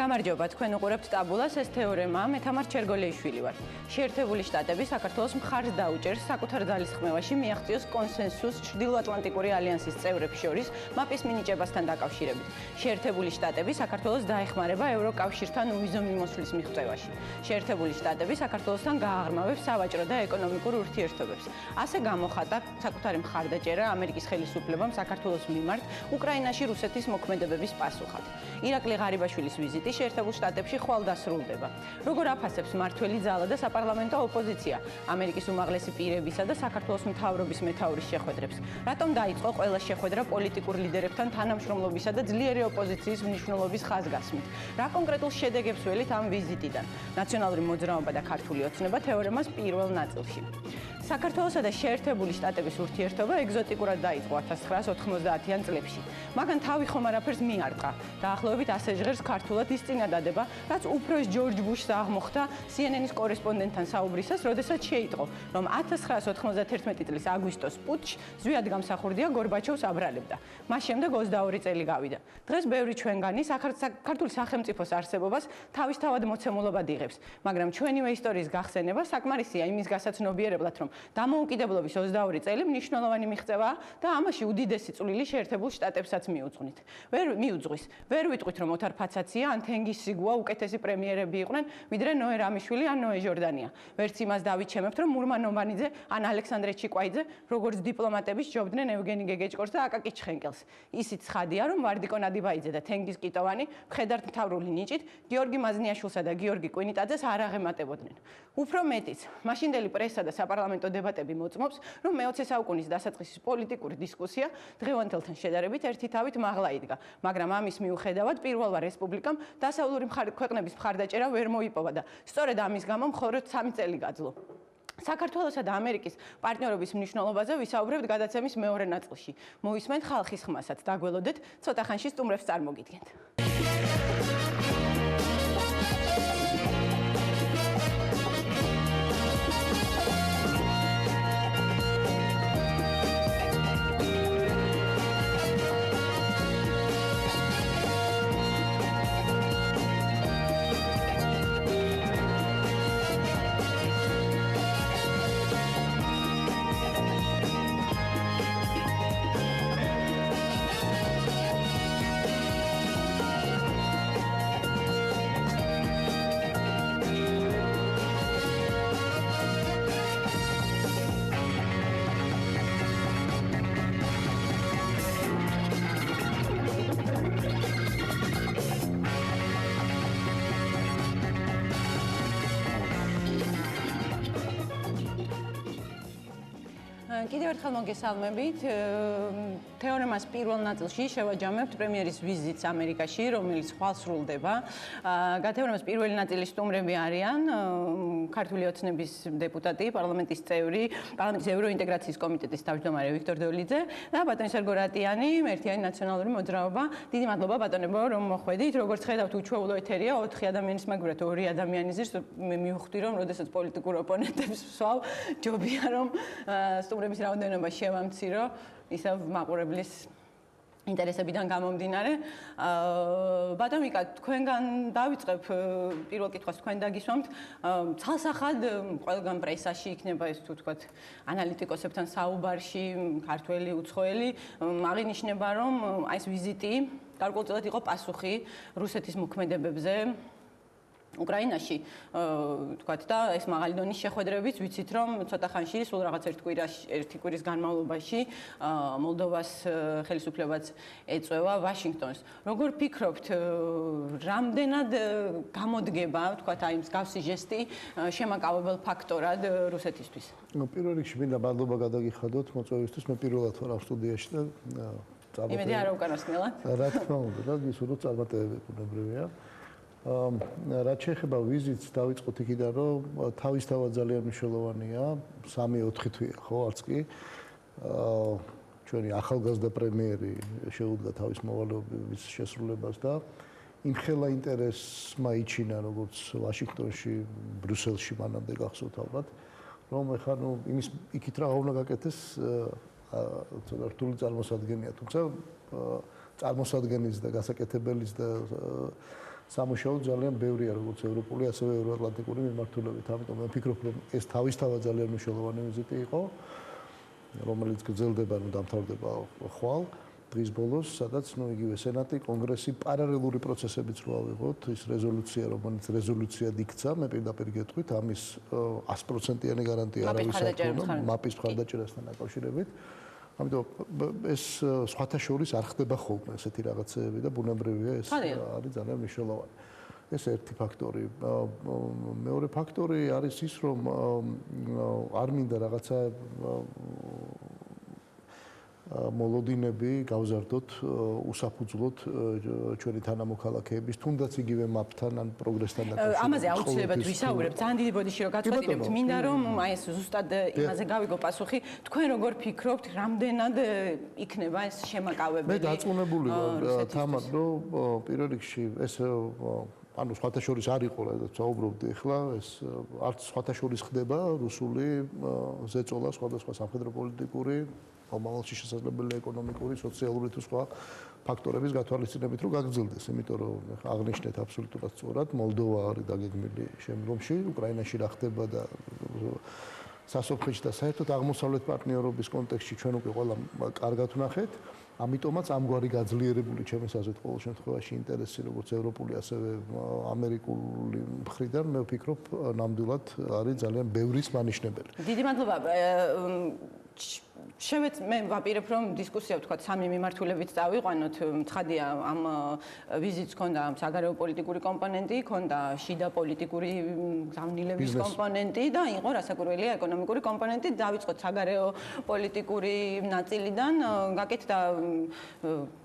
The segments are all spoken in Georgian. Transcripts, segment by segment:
გამარჯობა, თქვენ უყურებთ ტაბულას, ეს თეორემა, მე თამარ ჩერგოლიაშვილი ვარ. შეერთებული შტატები საქართველოს მხარს დაუჭერს საკუთარ ძალისხმევაში მიაღწიოს კონსენსუსს ჩრდილოატლანტიკური ალიანსის წევრებს შორის მაპის მინიჭებასთან დაკავშირებით. შეერთებული შტატები საქართველოს დაეხმარება ევროკავშირთან უვიზო მიმოსვლის მიღწევაში. შეერთებული შტატები საქართველოსთან გააღრმავებს სავაჭრო და ეკონომიკურ ურთიერთობებს. ასე გამოხატა საკუთარი მხარდაჭერა ამერიკის ხელისუფლებამ საქართველოს მიმართ უკრაინაში რუსეთის მოქმედებების პასუხად. ირაკლი ღარიბაშვილის ვიზიტი შეერთებულ შტატებში ხვალ დასრულდება. როგორ აფასებს მმართველი ძალა და საპარლამენტო ოპოზიცია ამერიკის უმაღლესი პირებისა და საქართველოს მთავრობის მეთაურის შეხვედრებს? რატომ დაიწყო ყველა შეხვედრა პოლიტიკურ ლიდერებთან თანამშრომლობისა და ძლიერი ოპოზიციის მნიშვნელობის ხაზგასმით? რა კონკრეტულ შედეგებს ველით ამ ვიზიტიდან? ნაციონალური მოძრაობა და ქართული ოცნება თეორემას პირველ ნაწილში. საქართველოსა და შეერთებული შტატების ურთიერთობა ეგზოტიკურად დაიწყო 1990-იან წლებში. მაგან თავი ხომ არაფერს მიარტყა. დაახლოებით ასე ჟღერს ქართულად ის წინადადება, რაც უფროს ჯორჯ ბუშს აღმოხდა CNN-ის კორესპონდენტთან საუბრისას, როდესაც შეიტყო, რომ 1991 წლის აგვისტოს პუტჩი ზვიად გამსახურდია გორბაჩოვს აბრალებდა. მას შემდეგ 22 წელი გავიდა. დღეს ბევრი ჩვენგანი ქართული სახელმწიფოს არსებობას თავისთავად მოცემულობად იღებს, მაგრამ ჩვენივე ისტორიის გახსენება საკმარისია იმის გასაცნობიერებლად, რომ დამოუკიდებლობის 22 წელი მნიშვნელოვანი მიღწევაა და ამაში უდიდესი წვლილი შეერთებულ შტატებსაც მიუძღვნით. ვერ ვიტყვით, რომ ოთარ ფაცაცია ან თენგიზ სიგუა უკეთესი პრემიერები იყვნენ, ვიდრე ნოე რამიშვილი ან ნოე ჟორდანია. ვერც იმას დავიჩემებთ, რომ მურმან ნომანიძე ან ალექსანდრე ჩიკვაიძე, როგორც დიპლომატები სჯობდნენ ევგენი გეგეჭკორს და აკაკი ჩხენკელს. ისიც ხადია, რომ ვარდიკო ნადიბაიძე და თენგიზ კიტოვანი მხედართმთავრული ნიჭით გიორგი მაზნიაშვილსა და გიორგი კვინიტაძეს არ აღემატებოდნენ. უფრო მეტიც, მაშინდელი პრესა და საპარლამენტო დებატები მოწმობს, რომ მე-20 საუკუნის დასაწყისის პოლიტიკური დისკუსია დღევანდელთან შედარებით ერთი თავით მაღლა იდგა, მაგრამ ამის მიუხედავად პირველმა რესპუბლიკამ დასავლური ქვეყნების მხარდაჭერა ვერ მოიპოვა და სწორედ ამის გამო მხოლოდ 3 წელი გაძლო. საქართველოსა და ამერიკის პარტნიორობის მნიშვნელობაზე ვისაუბრებთ გადაცემის მეორე ნაწილში. მოვისმენთ ხალხის ხმასაც, დაგველოდეთ, ცოტა ხანში სტუმრებს წარმოგიდგენთ. კიდევ ერთხელ მოგესალმებით. თეორემას პირველ ნაწილში შევაჯამებთ პრემიერის ვიზიტს ამერიკაში, რომელიც ხვალ სრულდება. თეორემას პირველი ნაწილის სტუმრები არიან ქართული ოცნების დეპუტატი, პარლამენტის წევრი, პარლამენტის ევროინტეგრაციის კომიტეტის თავმჯდომარე ვიქტორ დოლიძე და ბატონი სერგო რატიანი, ერთიანი ნაციონალური მოძრაობა. დიდი მადლობა ბატონებო, რომ მოხვედით. როგორც ხედავთ, უჩვეულო ეთერია, 4 ადამიანის მაგურად 2 ადამიანი ზირს მივხვდი, რომ როდესაც პოლიტიკურ ოპონენტებს ვსვავ, ჯობია რომ სტუმრების რაოდენობა შევამცირო, ისევ მაყურებლის ინტერესებიდან გამომდინარე. ბატონ ვიკა, თქვენგან დავიწყებ პირველ კითხვას, თქვენ დაგისვამთ. ცალსახად ყველგან პრესაში იქნება ეს თუ თქვათ ანალიტიკოსებთან საუბარში, ქართველი, უცხოელი, აღინიშნება, რომ აი ეს ვიზიტი გარკვეულწილად იყო პასუხი რუსეთის მოქმედებებზე უკრაინაში, თქვათ და ეს მაღალი დონის შეხვედრებიც ვიცით, რომ ცოტა ხანში, სულ რაღაც ერთი კვირის განმავლობაში მოლდოვას ხელისუფლებაც ეწევა ვაშინგტონს. როგორ ფიქრობთ, რამდენად გამოდგება, თქვათ, აი მსგავსი ჟესტი შემაკავებელ ფაქტორად რუსეთისთვის? პირველ რიგში მინდა მადლობა გადაგიხადოთ მოწვევისთვის, მე პირველად ვარ ამ სტუდიაში და იმედი არა უკანასკნელად. რა თქმა უნდა, და გისურვებთ წარმატებები ბუნებრივია. რაც შეეხება ვიზიტს, დავიწყოთ იქიდან, რომ თავისთავად ძალიან მნიშვნელოვანია, 3-4 თვეა, ხო, არც კი. ჩვენი ახალგაზრდა პრემიერი შეუდგა თავის მოვალეობის შესრულებას და იმხელა ინტერესმა იჩინა, როგორც ვაშინგტონში, ბრიუსელში მანამდე გახსოვთ ალბათ, რომ ეხლა იმის იქით რა უნდა გაკეთდეს, ცოტა რთული წარმოსადგენია, თუმცა წარმოსადგენის და გასაკეთებელის და სამუშაო ძალიან ბევრია როგორც ევროპული, ასევე ევროატლანტიკური მიმართულებით. ამიტომ მე ვფიქრობ, რომ ეს თავისთავად ძალიან მნიშვნელოვანი ვიზიტი იყო, რომელიც გრძელდება, დამთავრდება ხვალ დღის ბოლოს, სადაც იგივე სენატი, კონგრესი პარალელური პროცესებიც რო ავიღოთ, ის რეზოლუცია, რომელიც რეზოლუციად იქცა, მე პირდაპირ გეტყვით, ამის 100%-იანი გარანტია არავის არ ქონა, მაპის მხარდაჭერასთან დაკავშირებით. ამიტომ ეს სხვათა შორის არ ხდება ხოლმე ესეთი რაღაცეები და ბუნებრივია ეს არის ძალიან მნიშვნელოვანი. ეს ერთი ფაქტორი. მეორე ფაქტორი არის ის, რომ არ მინდა რაღაცა მოლოდინები გავზარდოთ უსაფუძვლოდ ჩვენი თანამოქალაქეების, თუნდაც იგივე მაპთან ან პროგრესთან დაკავშირებით. ამაზე აუცილებლად ვისაუბრებ. ძალიან დიდი ბოდიში რომ გაწყვეტილებთ, მინდა რომ აი ეს ზუსტად იმაზე გავიგო პასუხი. თქვენ როგორ ფიქრობთ, რამდენად იქნება ეს შემაკავებელი? მე დარწმუნებული ვარ თამარ, რომ პირველ რიგში ეს ანუ სხვათა შორის არ იყო, რადგან საუბრობდი ახლა, ეს არც სხვათა შორის ხდება რუსული ზეწოლა სხვადასხვა სამხედრო პოლიტიკური, მომავალში შესაძლებელია ეკონომიკური, სოციალური თუ სხვა ფაქტორების გათვალისწინებით რომ გაგრძელდეს, იმიტომ რომ აღნიშნეთ აბსოლუტურად სწორად, მოლდოვა არის დაგეგმილი შემდგომში, უკრაინაში რა ხდება და სასოფლოში და საერთოდ აღმოსავლეთ პარტნიორობის კონტექსტში ჩვენ უკვე ყველა კარგად ვნახეთ. ამიტომაც ამგვარი გაძლიერებული ჩემს აზრით ყოველ შემთხვევაში ინტერესი როგორც ევროპული ასევე ამერიკული მხრიდან მე ვფიქრობ ნამდვილად არის ძალიან ბევრის მანიშნებელი. დიდი მადლობა. მე ვაპირებ რომ დისკუსია ვთქვა სამი მიმართულებით დავიყვანოთ. ცხადია ამ ვიზიტს ჰქონდა საგარეო პოლიტიკური კომპონენტი, ჰქონდა შიდა პოლიტიკური გზავნილების კომპონენტი და იყო რასაკვირველია ეკონომიკური კომპონენტი. დავიწყოთ საგარეო პოლიტიკური ნაწილიდან. გაკეთდა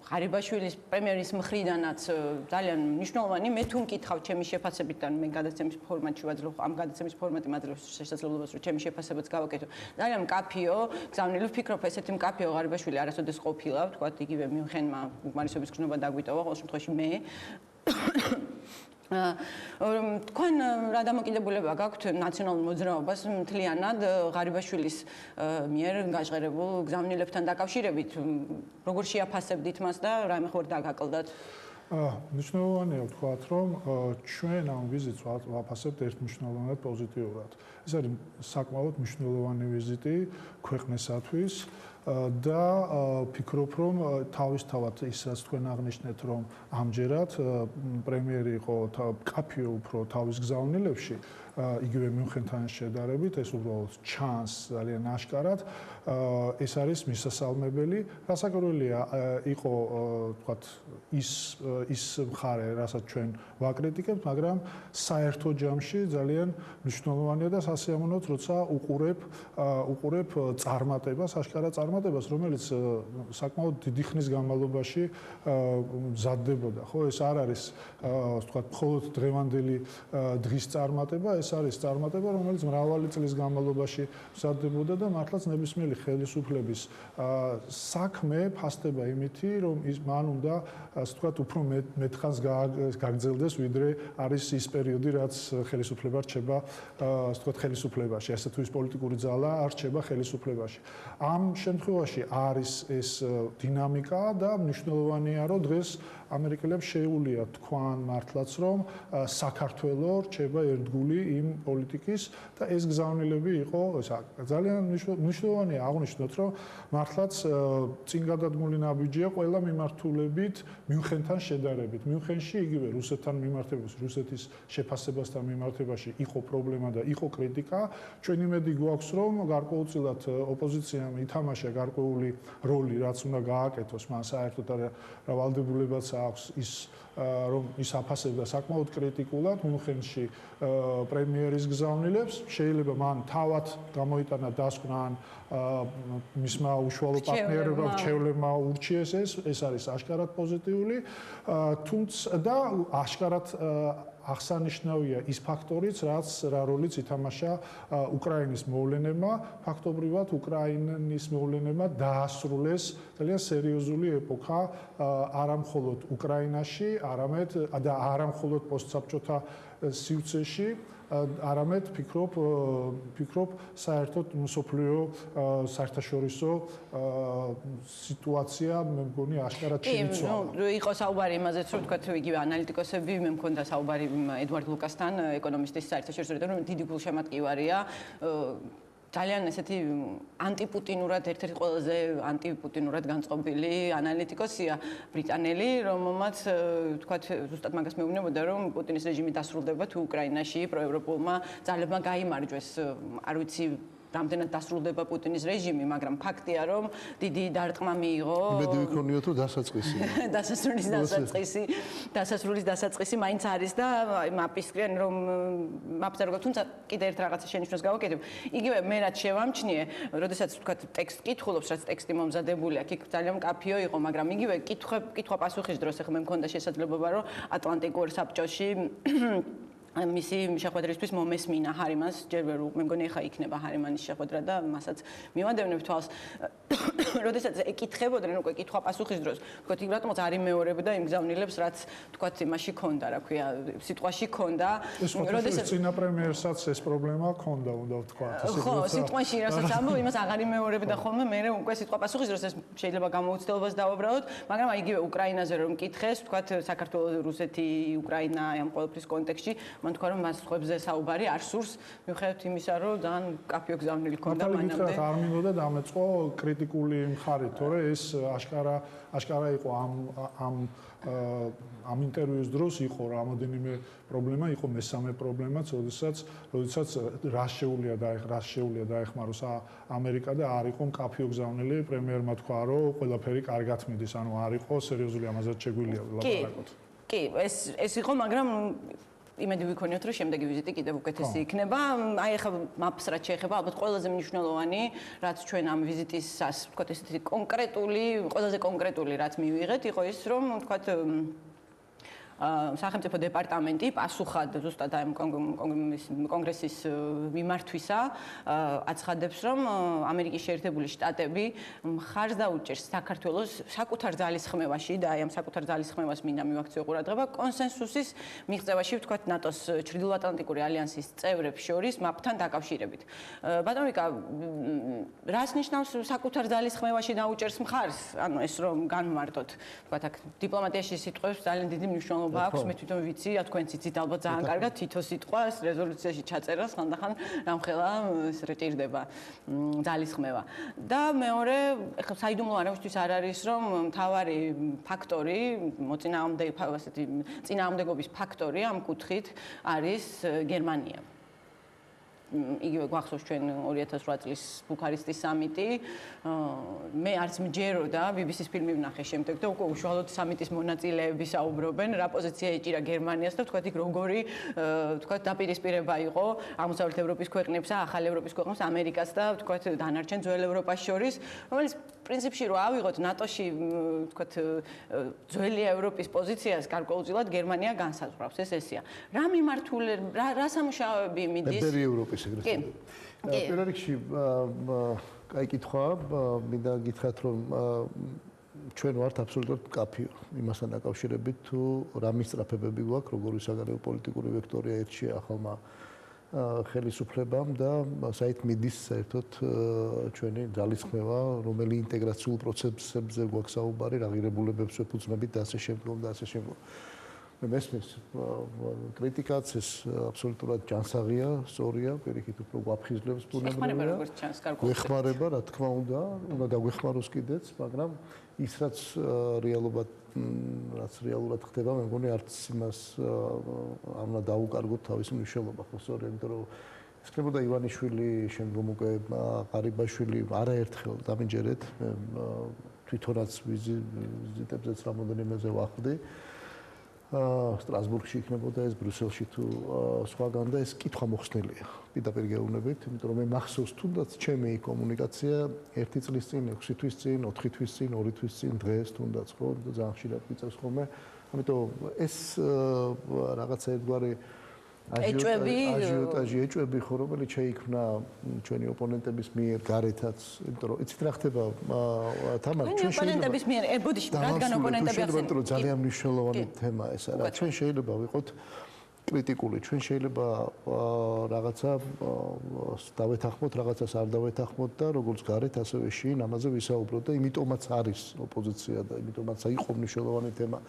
ღარიბაშვილის პრემიერის მხრიდანაც ძალიან მნიშვნელოვანი. მე თუ მკითხავ ჩემი შეფასებიდან, მე გადაცემის ფორმატში ვაძლევ, ამ გადაცემის ფორმატი მაძლევს შესაძლებლობას, რომ ჩემი შეფასებაც გავაკეთო. ძალიან მკაფიო გზავნილი ვფიქრობ, ესეთი მკაფიო ღარიბაშვილი არასოდეს ყოფილა, ვთქვათ, იგივე მიუნხენმა უკმარისობის გზნობა დაგვიტოვა, ყოველ შემთხვევაში მე თქვენ რა დამოკიდებულება გაქვთ ნაციონალურ მოძრაობას მთლიანად ღარიბაშვილის მიერ გაჟღერებულ გზავნილებთან დაკავშირებით? როგორ შეაფასებდით მას და რა მეხوار დაგაკლდათ? მნიშვნელოვანია ვთქვათ, რომ ჩვენ ამ ვიზიტს ვაფასებთ ერთმნიშვნელოვნად პოზიტიურად. ეს არის საკმაოდ მნიშვნელოვანი ვიზიტი ქვეყნისათვის და ფიქრობ, რომ თავისთავად ის რაც თქვენ აღნიშნეთ, რომ ამჯერად პრემიერი იყო კაფიო უფრო თავის გზავნილებში, იგივე მიუნხენთან შედარებით, ეს უბრალოდ ჩანს ძალიან აშკარად. ეს არის მისასალმებელი. რასაკვირველია, იყო თქვათ ის მხარე, რასაც ჩვენ ვაკრიტიკებთ, მაგრამ საერთო ჯამში ძალიან მნიშვნელოვანია და სასიამოვნოა, როცა უყურებ წარმატებას, აშკარა წარმატებას, რომელიც საკმაოდ დიდი ხნის განმავლობაში მზადდებოდა, ხო? ეს არ არის თქვათ მხოლოდ დღევანდელი დღის წარმატება, ეს არის წარმატება, რომელიც მრავალი წლის განმავლობაში მზადდებოდა და მართლაც ნებისმიერი ხელისუფლების საქმე ფასდება იმითი, რომ მან უნდა ასე ვთქვათ, უფრო მეტხანს გაგრძელდეს, ვიდრე არის ის პერიოდი, რაც ხელისუფლება რჩება, ასე ვთქვათ, ხელისუფლებაში, ასე თუ ის პოლიტიკური ძალა არ რჩება ხელისუფლებაში. ამ შემთხვევაში არის ეს დინამიკა და მნიშვნელოვანია, რომ დღეს ამერიკელებს შეუულიათ თქვან მართლაც, რომ საქართველო რჩება ერთგული იმ პოლიტიკის და ეს გზავნილები იყო ძალიან მნიშვნელოვანია აღნიშნოთ, რომ მართლაც წინ გადადგმული ნაბიჯია ყველა მიმართულებით მიუნხენთან შედარებით. მიუნხენში იგივე რუსეთთან მიმართებაში, რუსეთის შეფასებასთან მიმართებაში იყო პრობლემა და იყო კრიტიკა. ჩვენ იმედი გვაქვს, რომ გარკვეულწილად ოპოზიციამ ითამაშა გარკვეული როლი, რაც უნდა გააკეთოს მან საერთოდ რა ვალდებულებაც აქვს ის რომ ის აფასებდა საკმაოდ კრიტიკულად მიუნხენში პრემიერის გზავნილებს. შეიძლება მან თავად გამოიტანა დასკვნა ან მისმა უშუალო პარტნიორებმა რჩევლებმა ურჩიეს ეს არის აშკარად პოზიტიული, თუმცა და აშკარად აღსანიშნავია ის ფაქტორიც, რა როლიც ითამაშა უკრაინის მოვლენებმა. ფაქტობრივად უკრაინის მოვლენებმა დაასრულეს ძალიან სერიოზული ეპოქა არა მხოლოდ უკრაინაში, არამედ და არა მხოლოდ პოსტსაბჭოთა სივრცეში არამედ ფიქრობ საერთოდ მსოფლიო საერთაშორისო სიტუაცია მე მგონი აშკარად შეიცვალა. კი, იყო საუბარი იმაზეც, რომ თქვათ იგივე ანალიტიკოსები, მე მქონდა საუბარი ედვარდ ლუკასთან, ეკონომისტის საერთაშორისო, რომ დიდი გულშემატკივარია. ძალიან ესეთი ანტიპუტინურად, ერთ-ერთი ყველაზე ანტიპუტინურად განწყობილი ანალიტიკოსია ბრიტანელი, რომელმაც თქვათ ზუსტად მაგას მეუბნებოდა, რომ პუტინის რეჟიმი დასრულდება თუ უკრაინაში პროევროპულმა ძალებმა გაიმარჯვეს. არ ვიცი რამდენად დასრულდება პუტინის რეჟიმი, მაგრამ ფაქტია, რომ დიდი დარტყმა მიიღო. იმედი ვიქონიოთ, რომ დასაწყისი. დასასრულის დასაწყისი მაინც არის და მაპისკრიან, რომ მაპს არ გვაქვს, თუმცა კიდე ერთ რაღაცა შენიშვნას გავაკეთებ. იგივე მე რაც შევამჩნიე, როდესაც თქვა ტექსტ კითხულობს, რაც ტექსტი მომზადებული აქვს, იქ ძალიან მკაფიო იყო, მაგრამ იგივე კითხვა-პასუხის დროს ახლა მე მქონდა შესაძლებლობა, რომ ატლანტიკურ საბჭოში მისი შეხვედრისთვის მომესმინა ჰარიმანს, ჯერ ვერ მე მგონი ახლა იქნება ჰარიმანის შეხვედრა და მასაც მივადევნებ თვალს. როდესაც ეკითხებოდნენ უკვე კითხვა-პასუხის დროს, თქვათ იქ რატომაც არ იმეორებდა იმ გზავნილებს, რაც თქვათ იმაში ქონდა, რა ქვია, სიტყვაში ქონდა. როდესაც წინა პრემიერსაც ეს პრობლემა ქონდა, უნდა ვთქვათ. ხო, სიტყვაში რასაც ამბობ, იმას აღარ იმეორებდა ხოლმე, მე უკვე სიტყვა-პასუხის დროს ეს შეიძლება გამოუცდელობას დავაბრალოთ, მაგრამ აიგივე უკრაინაზე რომ მკითხეს, თქვათ საქართველოს, რუსეთი, უკრაინა ამ ყოველთვის კონტექსტში მან თქვა რომ მას ხვებზე საუბარი არ სურს მიუხედავად იმისა რომ ძალიან კაფიო გზავნილი ქონდა მანამდე არ მინდოდა დამეწყო კრიტიკული მხარი თორე ეს აშკარა იყო ამ ინტერვიუს დროს იყო რამოდენიმე პრობლემა იყო მესამე პრობლემაც როდესაც რა შეუძლია დაეხმაროს ამერიკა და არ იყო კაფიო გზავნილი პრემიერმა თქვა რომ ყველაფერი კარგად მიდის ანუ არ იყო სერიოზული ამაზეც შეგვიძლია ვლაპარაკოთ კი ეს იყო მაგრამ იმედი ვიქონიოთ რომ შემდეგი ვიზიტი კიდევ უკეთესი იქნება. აი ახლა მაპს რაც შეეხება, ალბათ ყველაზე მნიშვნელოვანი, რაც ჩვენ ამ ვიზიტისას, ვთქვათ ესეთი კონკრეტული, ყველაზე კონკრეტული რაც მივიღეთ, იყო ის, რომ ვთქვათ სახელმწიფო დეპარტამენტი პასუხად ზუსტად ამ კონგრესის მიმართვისა აცხადებს, რომ ამერიკის შეერთებული შტატები მხარს დაუჭერს საქართველოს საკუთარ ძალისხმევაში და აი ამ საკუთარ ძალისხმევას მინდა მივაქციო ყურადღება კონსენსუსის მიღწევაში, ვთქვათ ნატოს ჩრდილოატლანტიკური ალიანსის წევრებს შორის მაპთან დაკავშირებით. ბატონო ვიკა, რას ნიშნავს საკუთარ ძალისხმევაში დაუჭერს მხარს? ანუ ეს რომ განმარტოთ, ვთქვათ აქ დიპლომატიაში სიტყვებს ძალიან დიდი მნიშვნელობა აქვს, მე თვითონ ვიცი, თქვენც იცით ალბათ ძალიან კარგად თითო სიტყვას რეზოლუციაში ჩაწერას ხანდახან რამხელა ეს რეჭირდება ძალისხმევა. და მეორე, ეხლა საიდუმლო არავისთვის არ არის, რომ მთავარი ფაქტორი, წინააღმდეგობის ფაქტორი ამ კუთხით არის გერმანია. იგივე გვახსოვს ჩვენ 2008 წლის ბუქარესტის სამიტი. მე არც მჯეროდა BBC-ს ფილმი ვნახე შემდეგ და უკვე უშუალოდ სამიტის მონაწილეები საუბრობენ, რა პოზიცია ეჭირა გერმანიას და თქვათ იქ როგორი თქვათ დაპირისპირება იყო აღმოსავლეთ ევროპის ქვეყნებსა, ახალ ევროპის ქვეყნებს, ამერიკას და თქვათ დანარჩენ ძველ ევროპას შორის, რომელიც პრინციპში რო ავიღოთ ნატოში თქვათ ძველი ევროპის პოზიციას გარკვეულწილად გერმანია განსაზღვრავს, ესეა. რა მიმართულებით, რა სამუშაოები მიდის ევროპის პირველ რიგში კაი კითხვა, მინდა გითხრათ რომ ჩვენ ვართ აბსოლუტურად მკაფიო იმასთან დაკავშირებით თუ რა მისწრაფებები გვაქვს, როგორი საგარეო პოლიტიკური ვექტორია ერთში ახალმა ხელისუფლებამ და საით მიდის საერთოდ ჩვენი ძალისხმევა, რომელი ინტეგრაციულ პროცესებზე გვაქვს საუბარი, რა ღირებულებებს ვეფუძნებით და ასე შემდგომ და ასე შემდგომ. მესმის კრიტიკაც ეს აბსოლუტურად ჯანსაღია, სწორია, პირიქით უფრო გვაფხიზლებს ბუნებრივია. გვეხმარება, რა თქმა უნდა დაგვეხმაროს კიდეც, მაგრამ ის რაც რეალურად ხდება, მე მგონი არც იმას არ უნდა დაუკარგოთ თავის მნიშვნელობა, ხო სწორია, იმიტომ რომ ეს ხდებოდა ივანიშვილი, შემდგომ უკვე ყარიბაშვილი არაერთხელ დამიჯერეთ, თვითონაც ვიზიტებზეც რამოდენიმეზე ვახდი. სტრასბურგში იქნებოდა ეს, ბრიუსელში თუ სხვაგან და ეს კითხვა მოხსნილია პირდაპირ გეუბნებით, იმიტომ რომ მე მახსოვს თუნდაც ჩემი კომუნიკაცია 1 წლის წინ, 6 თვის წინ, 4 თვის წინ, 2 თვის წინ, დღეს თუნდაც ხო, ძალიან ხშირად მიწევს ხოლმე. ამიტომ ეს რაღაცა ერთგვარი აჟიოტაჟი ხო, რომელიც შეიქმნა ჩვენი ოპონენტების მიერ გარეთაც, იმიტომ რომ იცით რა ხდება თამარ, ჩვენ ოპონენტების მიერ, ბოდიში, რადგან ოპონენტები ახსენებენ, ძალიან მნიშვნელოვანი თემა ეს არა. ჩვენ შეიძლება ვიყოთ კრიტიკული. ჩვენ შეიძლება რაღაცა დავეთანხმოთ, რაღაცას არ დავეთანხმოთ და როგორც გარეთ, ასევე შინ ამაზე ვისაუბროთ და იმიტომაც არის ოპოზიცია და იმიტომაც იყო მნიშვნელოვანი თემა,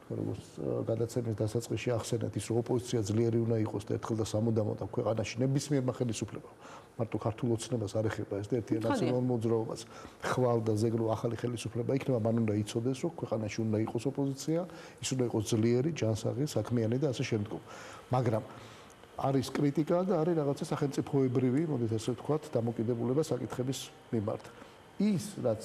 როგორც გადაცემის დასაწყისში ახსენეთ, ის რომ ოპოზიცია ძლიერი უნდა იყოს და ერთხელ და სამუდამოდ აქ ქვეყანაში ნებისმიერმა ხელისუფლებამ მარტო ქართულ ოცნებას არ ეხება ეს და ერთი ნაციონალურ მოძრაობას ხვალ და ზეგლო ახალი ხელისუფლება იქნება, მან უნდა იცოდეს, რომ ქვეყანაში უნდა იყოს ოპოზიცია, ის უნდა იყოს ძლიერი, ჯანსაღი, საქმიანი და ასე შემდგომ. მაგრამ არის კრიტიკა და არის რაღაცა სახელმწიფოებრივი, მოდით ასე ვთქვათ, დამოკიდებულება საკითხების მიმართ. ის, რაც